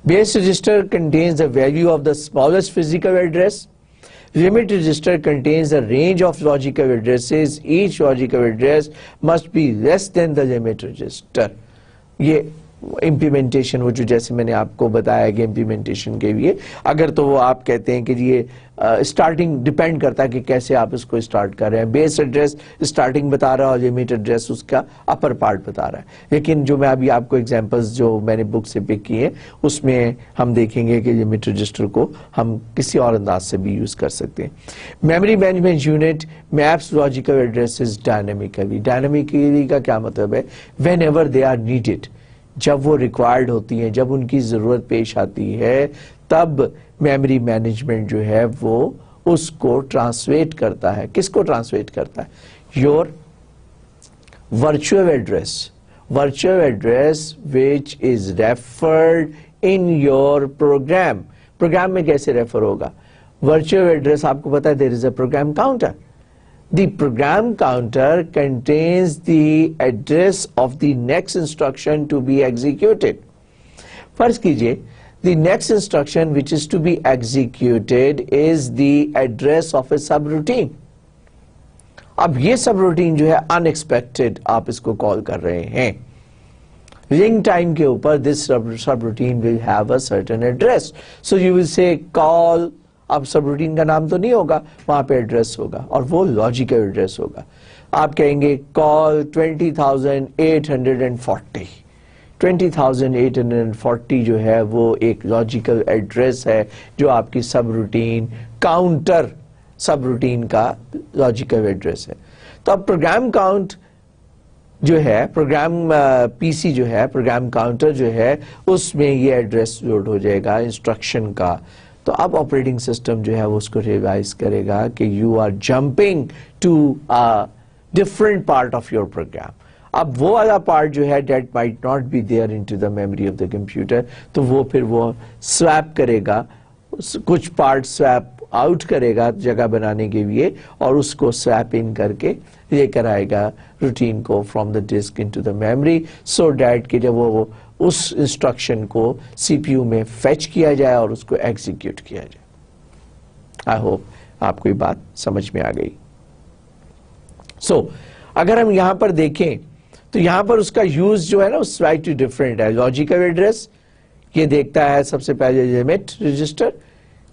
Base register contains the value of the smallest physical address. Limit register contains the range of logical addresses. Each logical address must be less than the limit register. ये इम्प्लीमेंटेशन, वो जो जैसे मैंने आपको बताया कि इम्प्लीमेंटेशन के लिए अगर तो वो आप कहते हैं कि ये स्टार्टिंग डिपेंड करता है कि कैसे आप इसको स्टार्ट कर रहे हैं। बेस एड्रेस स्टार्टिंग बता रहा है और लिमिट एड्रेस उसका अपर पार्ट बता रहा है। लेकिन जो मैं अभी आपको एग्जांपल्स जो मैंने बुक से पिक किए उसमें हम देखेंगे कि लिमिट रजिस्टर को हम किसी और अंदाज से भी यूज कर सकते हैं। Memory management unit maps logical addresses dynamically. Dynamically का क्या मतलब है? Whenever they are needed, जब वो रिक्वायर्ड होती हैं, जब उनकी जरूरत पेश आती है, तब मेमोरी मैनेजमेंट जो है वो उसको ट्रांसलेट करता है। किसको ट्रांसलेट करता है? Your virtual address which is referred in your program. Program में कैसे रेफर होगा? वर्चुअल एड्रेस आपको पता है there is a program counter. The program counter contains the address of the next instruction to be executed. फर्ज कीजिए the next instruction which is to be executed is the address of a subroutine. अब ये subroutine जो है unexpected आप इसको call कर रहे हैं. रिंग टाइम के ऊपर this subroutine will have a certain address. So you will say call. अब सब रूटीन का नाम तो नहीं होगा, वहां पे एड्रेस होगा और वो लॉजिकल एड्रेस होगा. आप कहेंगे कॉल 20,840. 20,840 जो है वो एक लॉजिकल एड्रेस है जो आपकी सब रूटीन काउंटर सब रूटीन का लॉजिकल एड्रेस है. तो अब प्रोग्राम काउंट जो है, प्रोग्राम पीसी जो है, प्रोग्राम काउंटर जो है, उसमें ये एड्रेस लोड हो जाएगा इंस्ट्रक्शन का. तो अब ऑपरेटिंग सिस्टम जो है वो उसको रिवाइज करेगा कि you are jumping to a different part of your program. अब वो वाला पार्ट जो है that might not be there into the memory of the computer. तो वो फिर वो स्वैप करेगा, कुछ पार्ट स्वैप आउट करेगा जगह बनाने के लिए और उसको स्वैप इन करके लेकर आएगा रूटीन को from the disk into the memory, so that कि जब वो उस इंस्ट्रक्शन को सीपीयू में फेच किया जाए और उसको एग्जीक्यूट किया जाए. आई होप आपको ये बात समझ में आ गई. सो अगर हम यहां पर देखें तो यहां पर उसका यूज जो है ना स्लाइटली डिफरेंट है. लॉजिकल एड्रेस ये देखता है सबसे पहले लिमिट रजिस्टर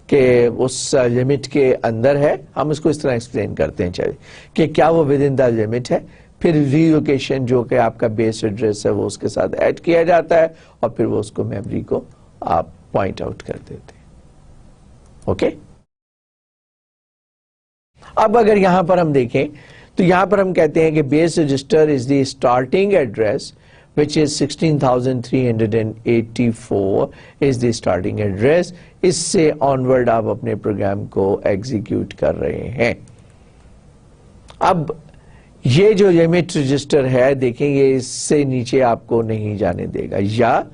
के उस लिमिट के अंदर है. हम इसको इस तरह एक्सप्लेन करते हैं चलिए कि क्या वो विद इन द लिमिट है. फिर रीलोकेशन जो कि आपका बेस एड्रेस है वो उसके साथ ऐड किया जाता है और फिर वो उसको मेमोरी को आप पॉइंट आउट कर देते हैं. ओके. अब अगर यहां पर हम देखें तो यहां पर हम कहते हैं कि base register is the starting address which is 16,384 is the starting address. इससे ऑनवर्ड आप अपने प्रोग्राम को एग्जीक्यूट कर रहे हैं. अब ये जो लिमिट रजिस्टर है देखेंगे इससे नीचे आपको नहीं जाने देगा, या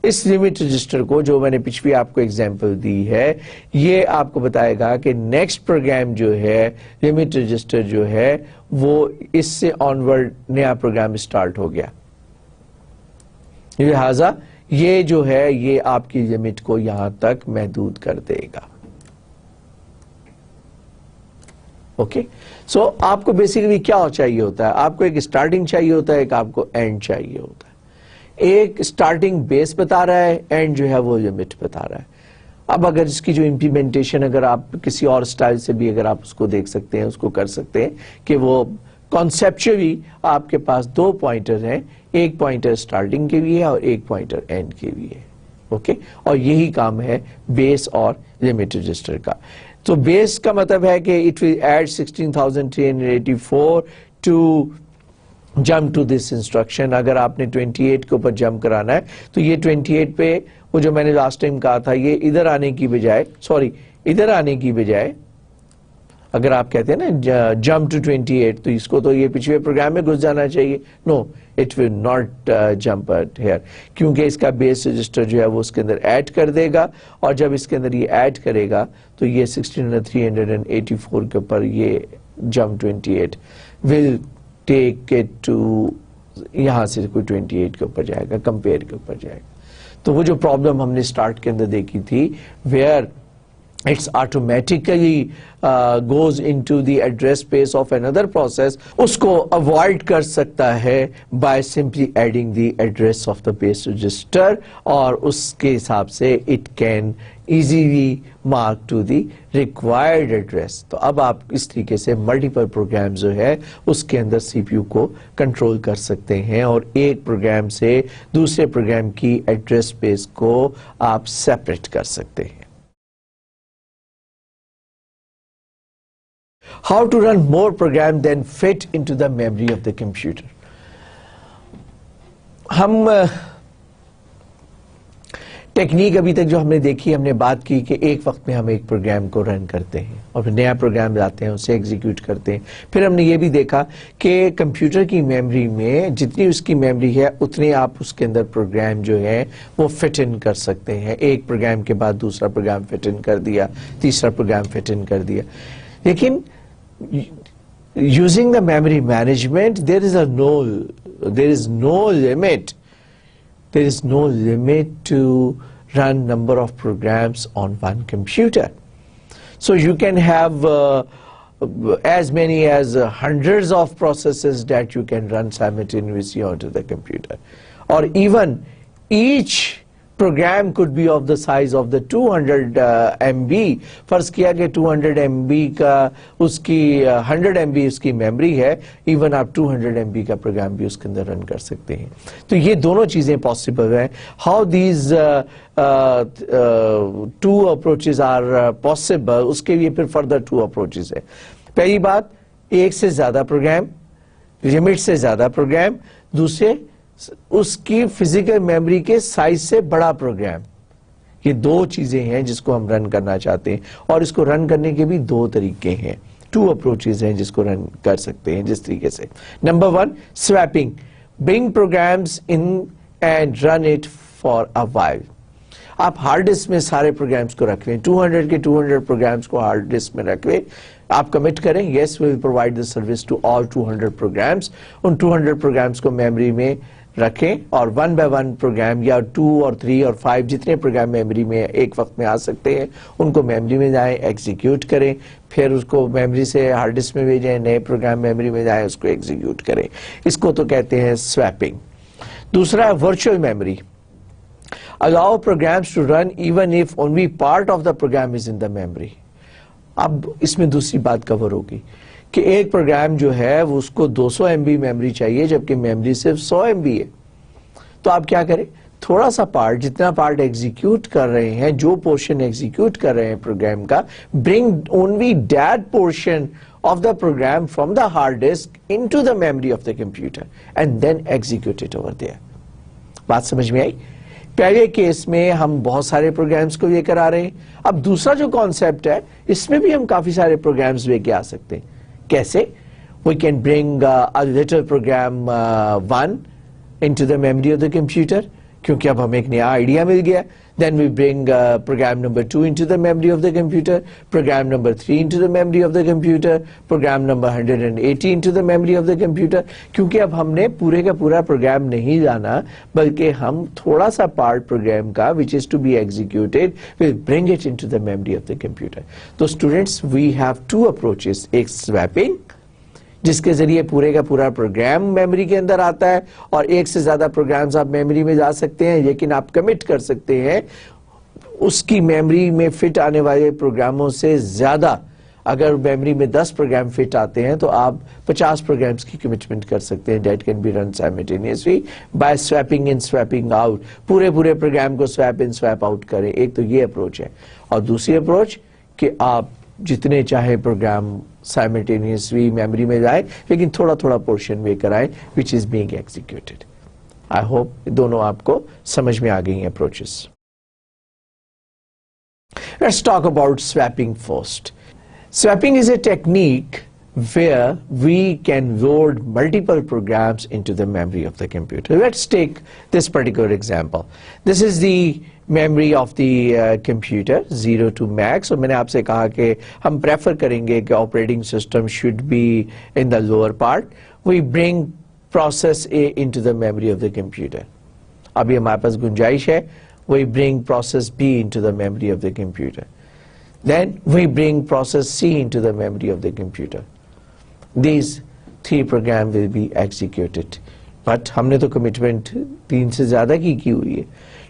इस लिमिट रजिस्टर को जो मैंने पिछली आपको एग्जांपल दी है ये आपको बताएगा कि नेक्स्ट प्रोग्राम जो है लिमिट रजिस्टर जो है वो इससे ऑनवर्ड नया प्रोग्राम स्टार्ट हो गया. लिहाजा ये जो है ये आपकी लिमिट को यहां तक महदूद कर देगा. ओके. सो आपको बेसिकली क्या चाहिए होता है? आपको एक स्टार्टिंग चाहिए होता है, एक आपको एंड चाहिए होता है. एक स्टार्टिंग बेस बता रहा है, एंड जो है वो लिमिट बता रहा है. अब अगर इसकी जो इम्प्लीमेंटेशन अगर आप किसी और स्टाइल से भी अगर आप उसको देख सकते हैं, उसको कर सकते हैं कि वो कॉन्सेप्चुअली आपके पास दो पॉइंटर हैं, एक पॉइंटर स्टार्टिंग के लिए और एक पॉइंटर एंड के लिए. ओके. और यही काम है बेस और लिमिट रजिस्टर का. तो बेस का मतलब है कि it will add 16,384 to jump to this instruction. अगर आपने 28 के ऊपर जंप कराना है तो ये 28 पे वो जो मैंने लास्ट टाइम कहा था ये इधर आने की बजाय, सॉरी इधर आने की बजाय अगर आप कहते हैं ना जंप टू 28 तो इसको तो ये पिछले प्रोग्राम में घुस जाना चाहिए. No, it will not jump here, क्योंकि इसका बेस रजिस्टर जो है वो उसके अंदर ऐड कर देगा और जब इसके अंदर ये ऐड करेगा तो ये 16,384 के ऊपर ये jump 28 will take it to, यहां से कोई 28 के ऊपर जाएगा, कंपेयर के ऊपर जाएगा. तो वो जो प्रॉब्लम हमने स्टार्ट के अंदर देखी थी where it's automatically goes into the address space of another process, उसको avoid कर सकता है by simply adding the address of the base register, और उसके हिसाब से it can easily mark to the required address. तो अब आप इस तरीके से multiple program जो है उसके अंदर CPU को कंट्रोल कर सकते हैं और एक प्रोग्राम से दूसरे प्रोग्राम की एड्रेस स्पेस को आप सेपरेट कर सकते हैं. How to run more program than fit into the memory of the computer. हम टेक्निक अभी तक जो हमने देखी, हमने बात की कि एक वक्त में हम एक प्रोग्राम को रन करते हैं और फिर नया प्रोग्राम लाते हैं, उसे एग्जीक्यूट करते हैं. फिर हमने ये भी देखा कि कंप्यूटर की मेमोरी में जितनी उसकी मेमोरी है उतने आप उसके अंदर प्रोग्राम जो है वो फिट इन कर सकते हैं. एक प्रोग्राम के बाद दूसरा प्रोग्राम फिट इन कर दिया, तीसरा प्रोग्राम फिट इन कर दिया. लेकिन using the memory management, there is no limit. There is no limit to run number of programs on one computer. So you can have as many as hundreds of processes that you can run simultaneously onto the computer, or even each program could be of the size of the 200 MB. फर्ज किया कि 200 MB का उसकी 100 MB उसकी memory है, even आप 200 MB का programme भी उसके अंदर रन कर सकते हैं. तो ये दोनों चीजें पॉसिबल हैं. How these two approaches are possible, उसके लिए फिर फर्दर टू अप्रोचेज है. पहली बात, एक से ज्यादा प्रोग्राम, लिमिट से ज्यादा प्रोग्राम. दूसरे, उसकी फिजिकल मेमोरी के साइज से बड़ा प्रोग्राम. ये दो चीजें हैं जिसको हम रन करना चाहते हैं, और इसको रन करने के भी दो तरीके हैं. टू अप्रोचेज हैं जिसको रन कर सकते हैं जिस तरीके से. Number 1, swapping. Bring programs in and run it for a while. आप हार्ड डिस्क में सारे प्रोग्राम्स को रख लें, 200 के 200 प्रोग्राम्स को हार्ड डिस्क में रख लें. आप कमिट करें, yes we will provide the service to all 200 programs. उन 200 प्रोग्राम्स को मेमोरी में रखें और 1 by 1 प्रोग्राम या 2 और 3 और 5 जितने प्रोग्राम मेमोरी में एक वक्त में आ सकते हैं उनको मेमोरी में जाएं, एग्जीक्यूट करें. फिर उसको मेमोरी से हार्ड डिस्क में भेजें, नए प्रोग्राम मेमोरी में जाएं, उसको एग्जीक्यूट करें. इसको तो कहते हैं स्वैपिंग. दूसरा, virtual memory. Allow programs to run even if only part of the program is in the memory. अब इसमें दूसरी बात कवर होगी कि एक प्रोग्राम जो है वो उसको 200 MB मेमोरी चाहिए जबकि मेमोरी सिर्फ 100 MB है. तो आप क्या करें, थोड़ा सा पार्ट, जितना पार्ट एग्जीक्यूट कर रहे हैं, जो पोर्शन एग्जीक्यूट कर रहे हैं प्रोग्राम का, bring only that portion of the program from the hard disk into the memory of the computer and then execute it over there. बात समझ में आई? पहले केस में हम बहुत सारे प्रोग्राम्स को लेकर आ रहे हैं. अब दूसरा जो कॉन्सेप्ट है, इसमें भी हम काफी सारे प्रोग्राम्स लेके आ सकते हैं. कैसे? We can bring a little program 1 into the memory of the computer, क्योंकि अब हमें एक नया आइडिया मिल गया. Then we bring program number 2 into the memory of the computer, program number 3 into the memory of the computer, program number 180 into the memory of the computer. क्योंकि अब हमने पूरे का पूरा प्रोग्राम नहीं लाना, बल्कि हम थोड़ा सा पार्ट प्रोग्राम का which is to be executed will bring it into the memory of the computer. तो students, we have two approaches. एक स्वैपिंग, जिसके जरिए पूरे का पूरा प्रोग्राम मेमोरी के अंदर आता है, और एक से ज्यादा प्रोग्राम्स आप मेमोरी में जा सकते हैं, लेकिन आप कमिट कर सकते हैं उसकी मेमोरी में फिट आने वाले प्रोग्रामों से ज्यादा. अगर मेमोरी में 10 प्रोग्राम फिट आते हैं तो आप 50 प्रोग्राम्स की कमिटमेंट कर सकते हैं. That can be run simultaneously by swapping in swapping out. पूरे प्रोग्राम को स्वैप इन स्वैप आउट करें. एक तो ये अप्रोच है. और दूसरी अप्रोच कि आप जितने चाहे प्रोग्राम साइमल्टेनियसली मेमोरी में जाए, लेकिन थोड़ा थोड़ा पोर्शन लेकर आए which is being executed. I hope दोनों आपको समझ में आ गई approaches. Let's talk about swapping first. Swapping is a technique where we can load multiple programs into the memory of the computer. Let's take this particular example. This is the memory of the computer 0 to max. और मैंने आपसे कहा कि हम prefer करेंगे कि operating system should be in the lower part. We bring process A into the memory of the computer. अभी हमारे पास गुंजाइश है. We bring process B into the memory of the computer. Then we bring process C into the memory of the computer. These 3 programs will be executed. But हमने तो commitment 3 से ज़्यादा की हुई है.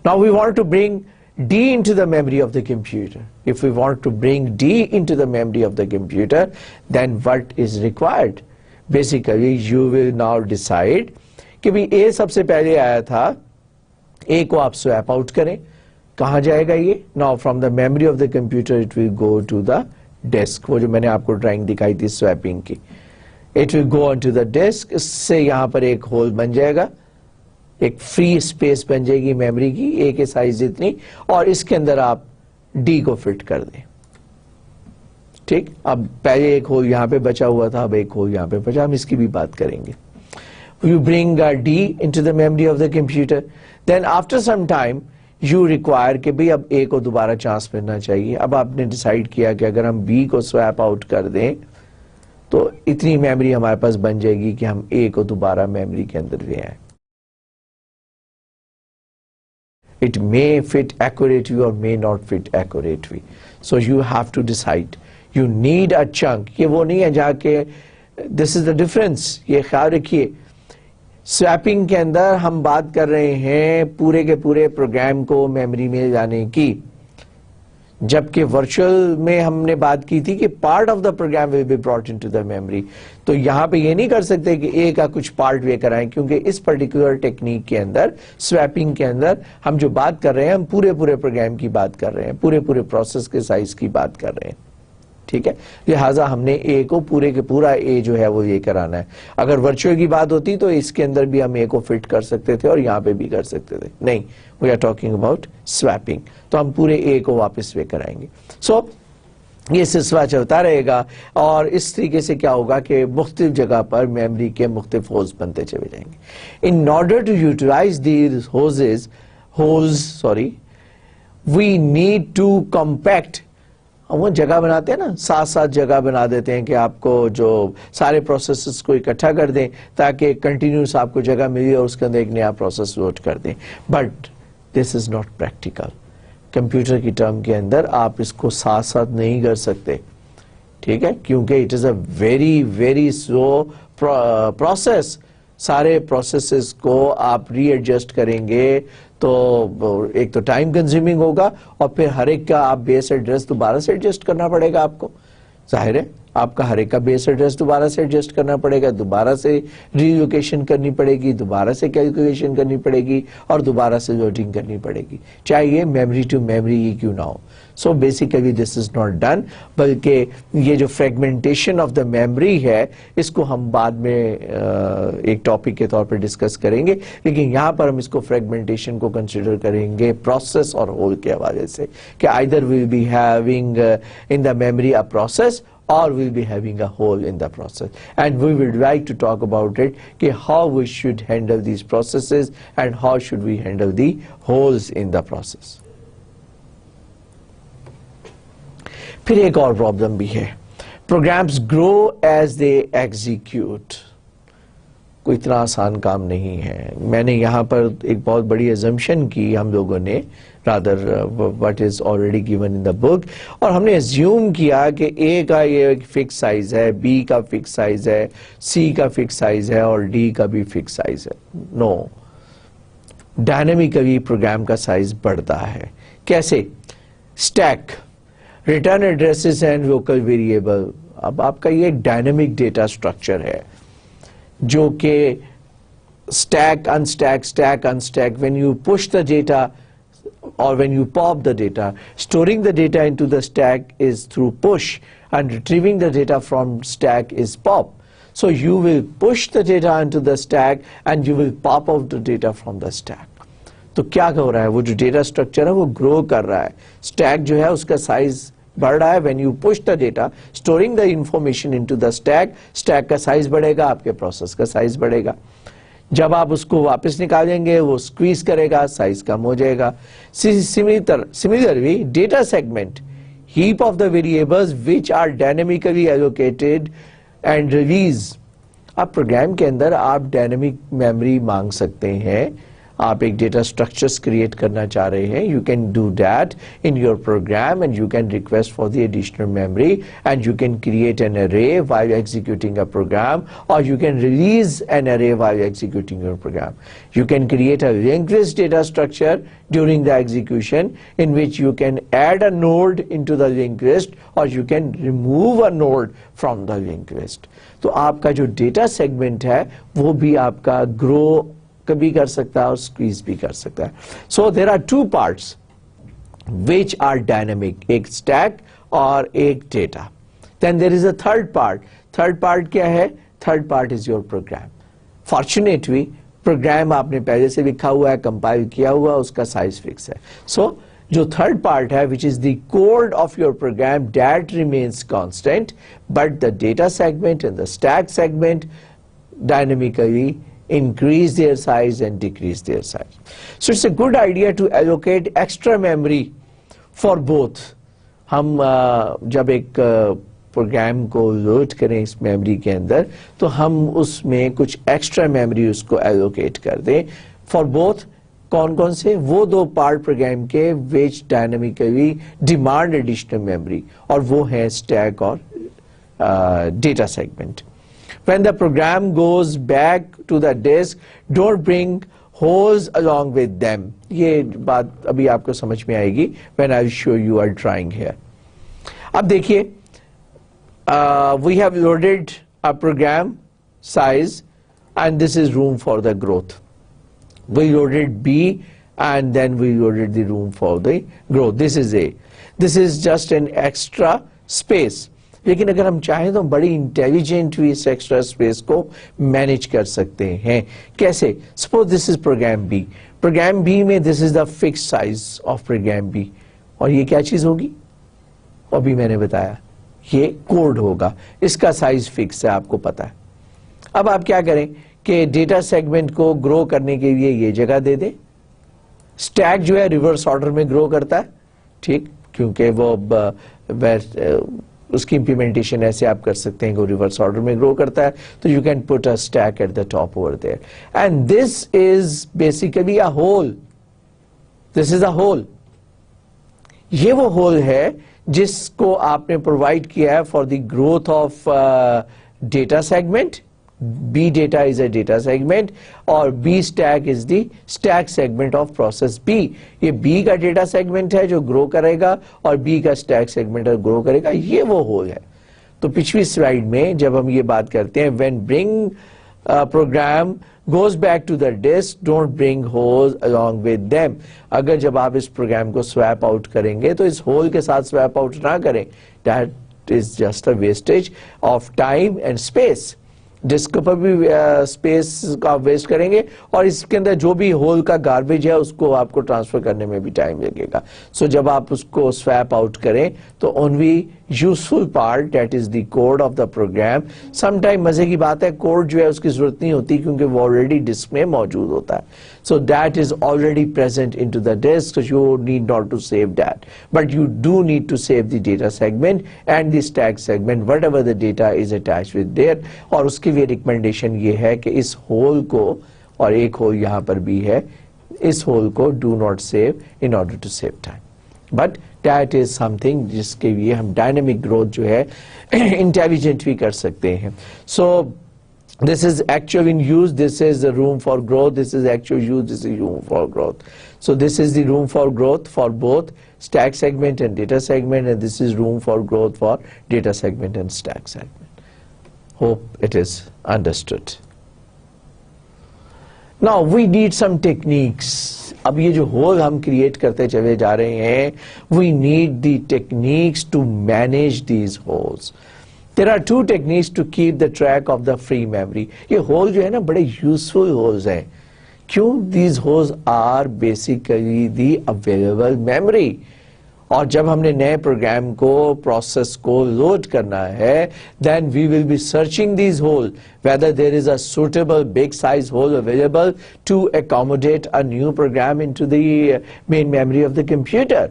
Now we want to bring D into the memory of the computer. If we want to bring D into the memory of the computer, then what is required? Basically, you will now decide कि भी A सबसे पहले आया था, A को आप swap out करें. कहाँ जाएगा ये? Now from the memory of the computer it will go to the disk. वो जो मैंने आपको ड्राइंग दिखाई थी swapping की. It will go onto the disk. इससे यहाँ पर एक होल बन जाएगा, एक फ्री स्पेस बन जाएगी मेमोरी की A के साइज जितनी, और इसके अंदर आप D को फिट कर दें. ठीक, अब पहले एक होल यहाँ पे बचा हुआ था, अब एक होल यहाँ पे बचा, हम इसकी भी बात करेंगे. You bring D into the memory of the computer. Then after some time you require कि भाई अब A को दोबारा चांस मिलना चाहिए. अब आपने डिसाइड किया कि अगर हम B को स्वैप आउट कर दें तो इतनी मेमोरी हमारे पास बन जाएगी कि हम A को दोबारा मेमोरी के अंदर ले आए. It may fit accurately or may not fit accurately. So you have to decide. You need a chunk. ये वो नहीं है जाके this is the difference. ये ख्याल रखिए, स्वैपिंग के अंदर हम बात कर रहे हैं पूरे के पूरे प्रोग्राम को मेमोरी में लाने की, जबकि वर्चुअल में हमने बात की थी कि part of the program will be brought into the memory. तो यहां पे ये नहीं कर सकते कि ए का कुछ पार्ट लेकर आए, क्योंकि इस पर्टिकुलर टेक्निक के अंदर, स्वैपिंग के अंदर, हम जो बात कर रहे हैं हम पूरे पूरे प्रोग्राम की बात कर रहे हैं, पूरे पूरे प्रोसेस के साइज की बात कर रहे हैं. ठीक है, लिहाजा हमने ए को पूरे के पूरा ए जो है वो ये कराना है. अगर वर्चुअल की बात होती तो इसके अंदर भी हम ए को फिट कर सकते थे और यहाँ पे भी कर सकते थे. नहीं, we are talking about swapping, तो हम पूरे ए को वापस वे कराएंगे. सो ये सिलसिला चलता रहेगा और इस तरीके से क्या होगा कि मुख्तलिफ जगह पर मेमोरी के मुख्तलिफ होल्स बनते चले जाएंगे. In order to utilize these holes we need to compact. वो जगह बनाते हैं ना, साथ साथ जगह बना देते हैं कि आपको जो सारे प्रोसेसेस को इकट्ठा कर दें ताकि कंटिन्यूस आपको जगह मिले और उसके अंदर एक नया प्रोसेस लोड कर दें. But this is not practical. Computer की टर्म के अंदर आप इसको साथ साथ नहीं कर सकते. ठीक है, क्योंकि it is a very very slow process. सारे प्रोसेसेस को आप रीएडजस्ट करेंगे तो एक तो टाइम कंज्यूमिंग होगा और फिर हर एक का आप बेस एड्रेस दोबारा से एडजस्ट करना पड़ेगा आपको. जाहिर है आपका हर एक का बेस एड्रेस दोबारा से एडजस्ट करना पड़ेगा, दोबारा से रीलोकेशन करनी पड़ेगी, दोबारा से कैलकुलेशन करनी पड़ेगी और दोबारा से लोडिंग करनी पड़ेगी, चाहे ये मेमोरी टू मेमोरी ही क्यों ना हो. So basically this is not done, बल्कि ये जो फ्रेगमेंटेशन ऑफ द मेमोरी है इसको हम बाद में एक टॉपिक के तौर पर डिस्कस करेंगे, लेकिन यहाँ पर हम इसको फ्रेगमेंटेशन को कंसिडर करेंगे प्रोसेस और होल के हवाले से कि either will be having in the memory a process or we'll be having a hole in the process, and we would like to talk about it कि how we should handle these processes and how should we handle the holes in the process. फिर एक और problem भी है, programs grow as they execute. कोई इतना आसान काम नहीं है. मैंने यहाँ पर एक बहुत बड़ी assumption की हम लोगों ने, rather what is already given in the book, और हमने assume किया कि A का ये फिक्स साइज है, B का फिक्स साइज है, C का फिक्स साइज है और D का भी फिक्स साइज है. नो, डायनेमिकली प्रोग्राम का साइज बढ़ता है. कैसे? Stack, return addresses and local variable. अब आपका ये एक डायनेमिक डेटा स्ट्रक्चर है जो कि stack, unstack, when you push the data or when you pop the data, storing the data into the stack is through push and retrieving the data from stack is pop. So you will push the data into the stack and you will pop out the data from the stack. तो क्या हो रहा है, वो जो data structure है वो grow कर रहा है. स्टैक जो है उसका साइज बढ़ रहा है. When you push the data, storing the information into the stack, stack का साइज बढ़ेगा, आपके प्रोसेस का साइज बढ़ेगा. जब आप उसको वापस निकालेंगे वो स्क्वीज करेगा, साइज कम हो जाएगा. Similarly, data segment, heap of the variables which are dynamically allocated and release. अब प्रोग्राम के अंदर आप डायनेमिक मेमोरी मांग सकते हैं आप एक डेटा स्ट्रक्चर्स क्रिएट करना चाह रहे हैं, you can do that in your program and you can request for the additional memory and you can create an array while executing a program, or you can release an array while executing your program. You can create a linked list data structure during the execution in which you can add a node into the linked list or you can remove a node from the linked list. तो आपका जो data segment है वो भी आपका grow कभी कर सकता है और squeeze भी कर सकता है. So there are two parts which are dynamic, एक stack और एक data. Then there is a third part. Third part क्या है? Third part is your program. Fortunately, program आपने पहले से लिखा हुआ है, compile किया हुआ, उसका size fix है. So, जो third part है, which is the code of your program, that remains constant, but the data segment and the stack segment dynamically increase their size and decrease their size. So, it's a good idea to allocate extra memory for both. हम जब एक programme को load करें इस memory के अंदर तो हम उसमें कुछ एक्स्ट्रा मेमोरी उसको एलोकेट कर दें फॉर बोथ. कौन कौन से? वो दो पार्ट प्रोग्राम के which dynamically demand additional memory, और वो है स्टैक और data segment. When the program goes back to the disk, don't bring holes along with them. ये बात अभी आपको समझ में आएगी when I show you are drawing here. अब देखिए, we have loaded a program size and this is room for the growth. We loaded B and then we loaded the room for the growth. This is A. This is just an extra space. लेकिन अगर हम चाहें तो बड़ी intelligent भी इस extra space को manage कर सकते हैं. कैसे? Suppose this is program B. Program B में this is the fix size of program B, और ये क्या चीज होगी? अभी मैंने बताया, ये कोड होगा, इसका साइज फिक्स है, आपको पता है. अब आप क्या करें कि डेटा सेगमेंट को ग्रो करने के लिए ये जगह दे दें. स्टैक जो है रिवर्स ऑर्डर में ग्रो करता है, ठीक, क्योंकि वो उसकी इंप्लीमेंटेशन ऐसे आप कर सकते हैं कि वो रिवर्स ऑर्डर में ग्रो करता है. तो you can put a stack at the top over there and this is basically a hole. This is a hole. ये वो होल है जिसको आपने प्रोवाइड किया है for the growth of data segment. B data is a data segment और B stack is the stack segment of process B. ये B का डेटा सेगमेंट है जो ग्रो करेगा और बी का स्टैक सेगमेंट ग्रो करेगा. ये वो होल है. तो पिछली स्लाइड में जब हम ये बात करते हैं when bring program goes back to the disk, don't bring holes along with them. अगर जब आप इस प्रोग्राम को स्वैप आउट करेंगे तो इस होल के साथ स्वैप आउट ना करें. That is just a wastage of time and space. Disk पर भी स्पेस का वेस्ट करेंगे और इसके अंदर जो भी होल का गार्बेज है उसको आपको ट्रांसफर करने में भी टाइम लगेगा. सो जब आप उसको स्वैप आउट करें तो only useful part that is the code of the program. Some time मजे की बात है कोड जो है उसकी जरूरत नहीं होती क्योंकि वो ऑलरेडी डिस्क में मौजूद होता है. So that is already present into the disk. You need not to save that, but you do need to save the data segment and the stack segment whatever the data is attach with there. और उसके लिए recommendation ये है कि इस hole को, और एक होल यहां पर भी है, इस होल को do not save in order to save time. But that is something जिसके लिए हम डायनेमिक ग्रोथ जो है इंटेलिजेंट भी कर सकते हैं. सो this is actual in use, this is the room for growth, this is actual use, this is room for growth. So this is the room for growth for both stack segment and data segment, and this is room for growth for data segment and stack segment. Hope it is understood. Now we need some techniques. अब ये जो whole हम create करते चले जा रहे हैं, we need the techniques to manage these holes. There are two techniques to keep the track of the free memory. ये होल जो है ना बड़े यूजफुल होल्स हैं. क्यों? These holes are basically the available memory. और जब हमने नए प्रोग्राम को, प्रोसेस को लोड करना है, then we will be searching these holes whether there is a suitable big size hole available to accommodate a new program into the main memory of the computer.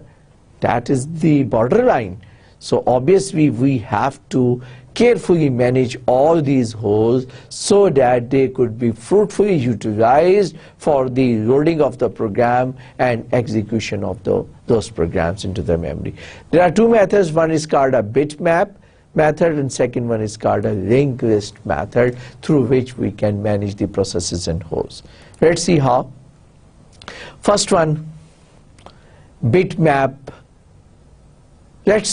That is the borderline. So obviously we have to carefully manage all these holes so that they could be fruitfully utilized for the loading of the program and execution of those programs into the memory. There are two methods. One is called a bitmap method and second one is called a linked list method, through which we can manage the processes and holes. Let's see how. First one, bitmap. Let's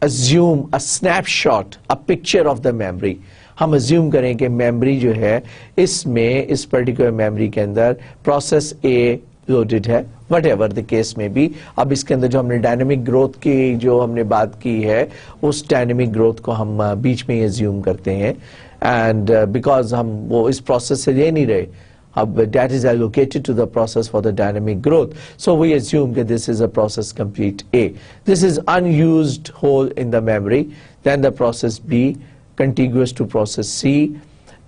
assume a snapshot, a picture of the memory. हम assume करें कि memory जो है इसमें इस particular memory के अंदर process A loaded है, whatever the case may be. अब इसके अंदर जो हमने dynamic growth की जो हमने बात की है उस dynamic growth को हम बीच में assume करते हैं, and because हम वो इस process से ले नहीं रहे, that is allocated to the process for the dynamic growth. So we assume that this is a process complete A. This is unused hole in the memory. Then the process B, contiguous to process C,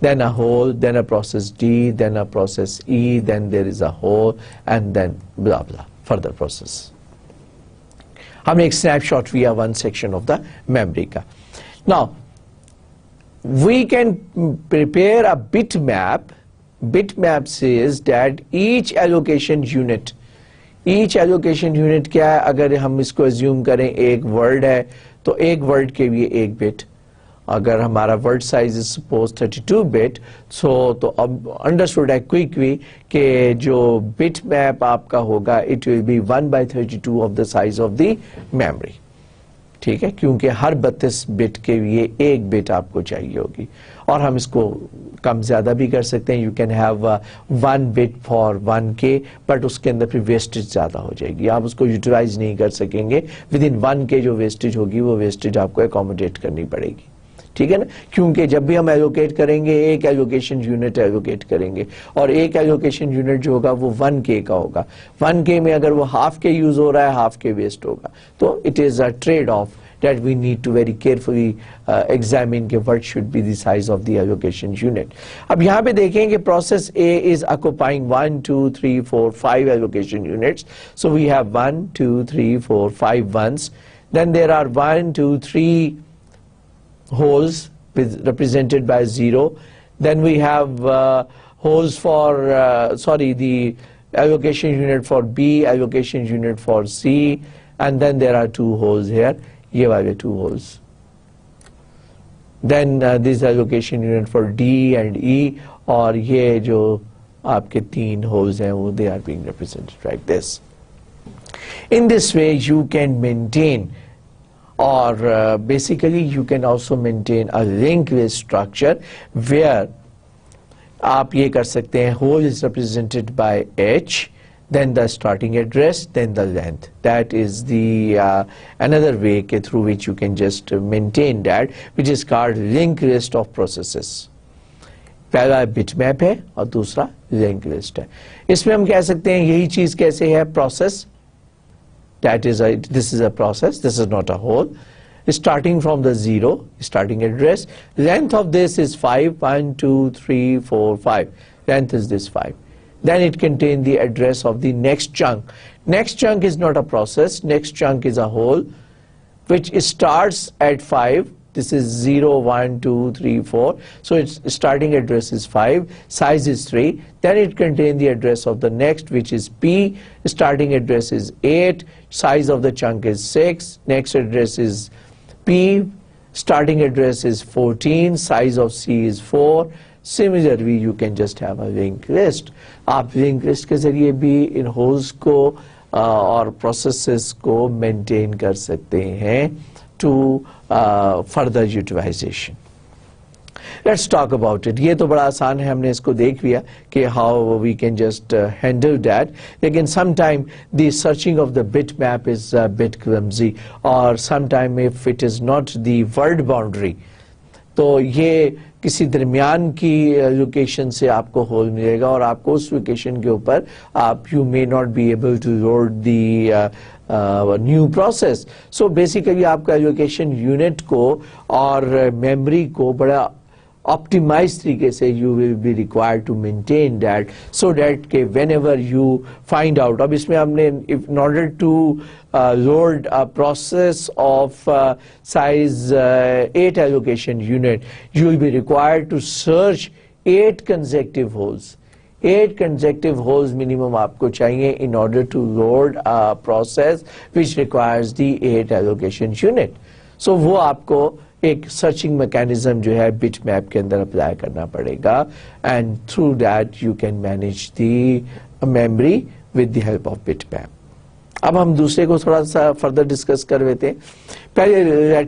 then a hole, then a process D, then a process E, then there is a hole, and then blah blah, further process. हमने एक snapshot लिया one section of the memory का. Now, we can prepare a bitmap. Bitmap says that each allocation unit क्या है, अगर हम इसको assume करें एक word है तो एक word के लिए एक bit. अगर हमारा word size is suppose 32 bit, तो अब understood है quickly कि जो bitmap आपका होगा it will be 1/32 of the size of the memory. ठीक है, क्योंकि हर 32 बिट के लिए एक बिट आपको चाहिए होगी, और हम इसको कम ज्यादा भी कर सकते हैं. You can have 1 bit for 1K, but उसके अंदर फिर वेस्टेज ज्यादा हो जाएगी, आप उसको यूटिलाइज नहीं कर सकेंगे. विद इन 1K जो वेस्टेज होगी वो वेस्टेज आपको एकोमोडेट करनी पड़ेगी. ठीक है ना, क्योंकि जब भी हम एलोकेट करेंगे एक एलोकेशन यूनिट एलोकेट करेंगे, और एक एलोकेशन यूनिट जो होगा वो 1K का होगा. 1K में अगर वो हाफ के यूज हो रहा है, हाफ के वेस्ट होगा. तो it is a trade off that we need to very carefully examine what should be the size of the allocation unit. अब यहाँ पे देखें कि process A is occupying 1, 2, 3, 4, 5 allocation units. So we have 1, 2, 3, 4, 5 ones. Then there are 1, 2, 3 holes represented by 0. Then we have holes for the allocation unit for B, allocation unit for C, and then there are 2 holes here. ये वाले 2 holes. Then this allocation unit for D and E, और ये जो आपके 3 holes हैं वो they are being represented like this. In this way you can maintain, or basically you can also maintain a linked list structure where आप ये कर सकते हैं hole is represented by H, then the starting address, then the length. That is the another way through which you can just maintain that, which is called linked list of processes. पहला bitmap है और दूसरा linked list है. इसमें हम कह सकते हैं यही चीज कैसे है, process. This is a process. This is not a whole. Starting from the 0, starting address. Length of this is 5. 1, 2, 3, 4, 5. Length is this 5. Then it contains the address of the next chunk. Next chunk is not a process. Next chunk is a whole, which starts at 5. This is 0, 1, 2, 3, 4. So its starting address is 5. Size is 3. Then it contains the address of the next, which is P. Starting address is 8. Size of the chunk is 6. Next address is P. Starting address is 14. Size of C is 4. Similarly, you can just have a linked list. आप linked list के जरिए भी इन holes को और processes को maintain कर सकते हैं to further utilization. Let's talk about it. ये तो बड़ा आसान है, हमने इसको देख लिया कि how we can just handle that. लेकिन sometime the searching of the bitmap is a bit clumsy, or sometime if it is not the word boundary, तो ये किसी दरमियान की लोकेशन से आपको होल मिलेगा और आपको उस लोकेशन के ऊपर आप you may not be able to load the new process. So basically आपका लोकेशन यूनिट को और मेमोरी को बड़ा ऑप्टिमाइज तरीके से you will be required to maintain that, so that के whenever you find out, अब इसमें हमने in order to load a process of size 8 allocation unit, you will be required to search 8 consecutive holes. 8 consecutive holes minimum आपको चाहिए in order to load a process which requires the 8 allocation unit. So वो आपको एक searching mechanism जो है bit map के अंदर apply करना पड़ेगा, and through that you can manage the memory with the help of bit map. अब हम दूसरे को थोड़ा सा फर्दर डिस्कस कर लेते हैं. पहले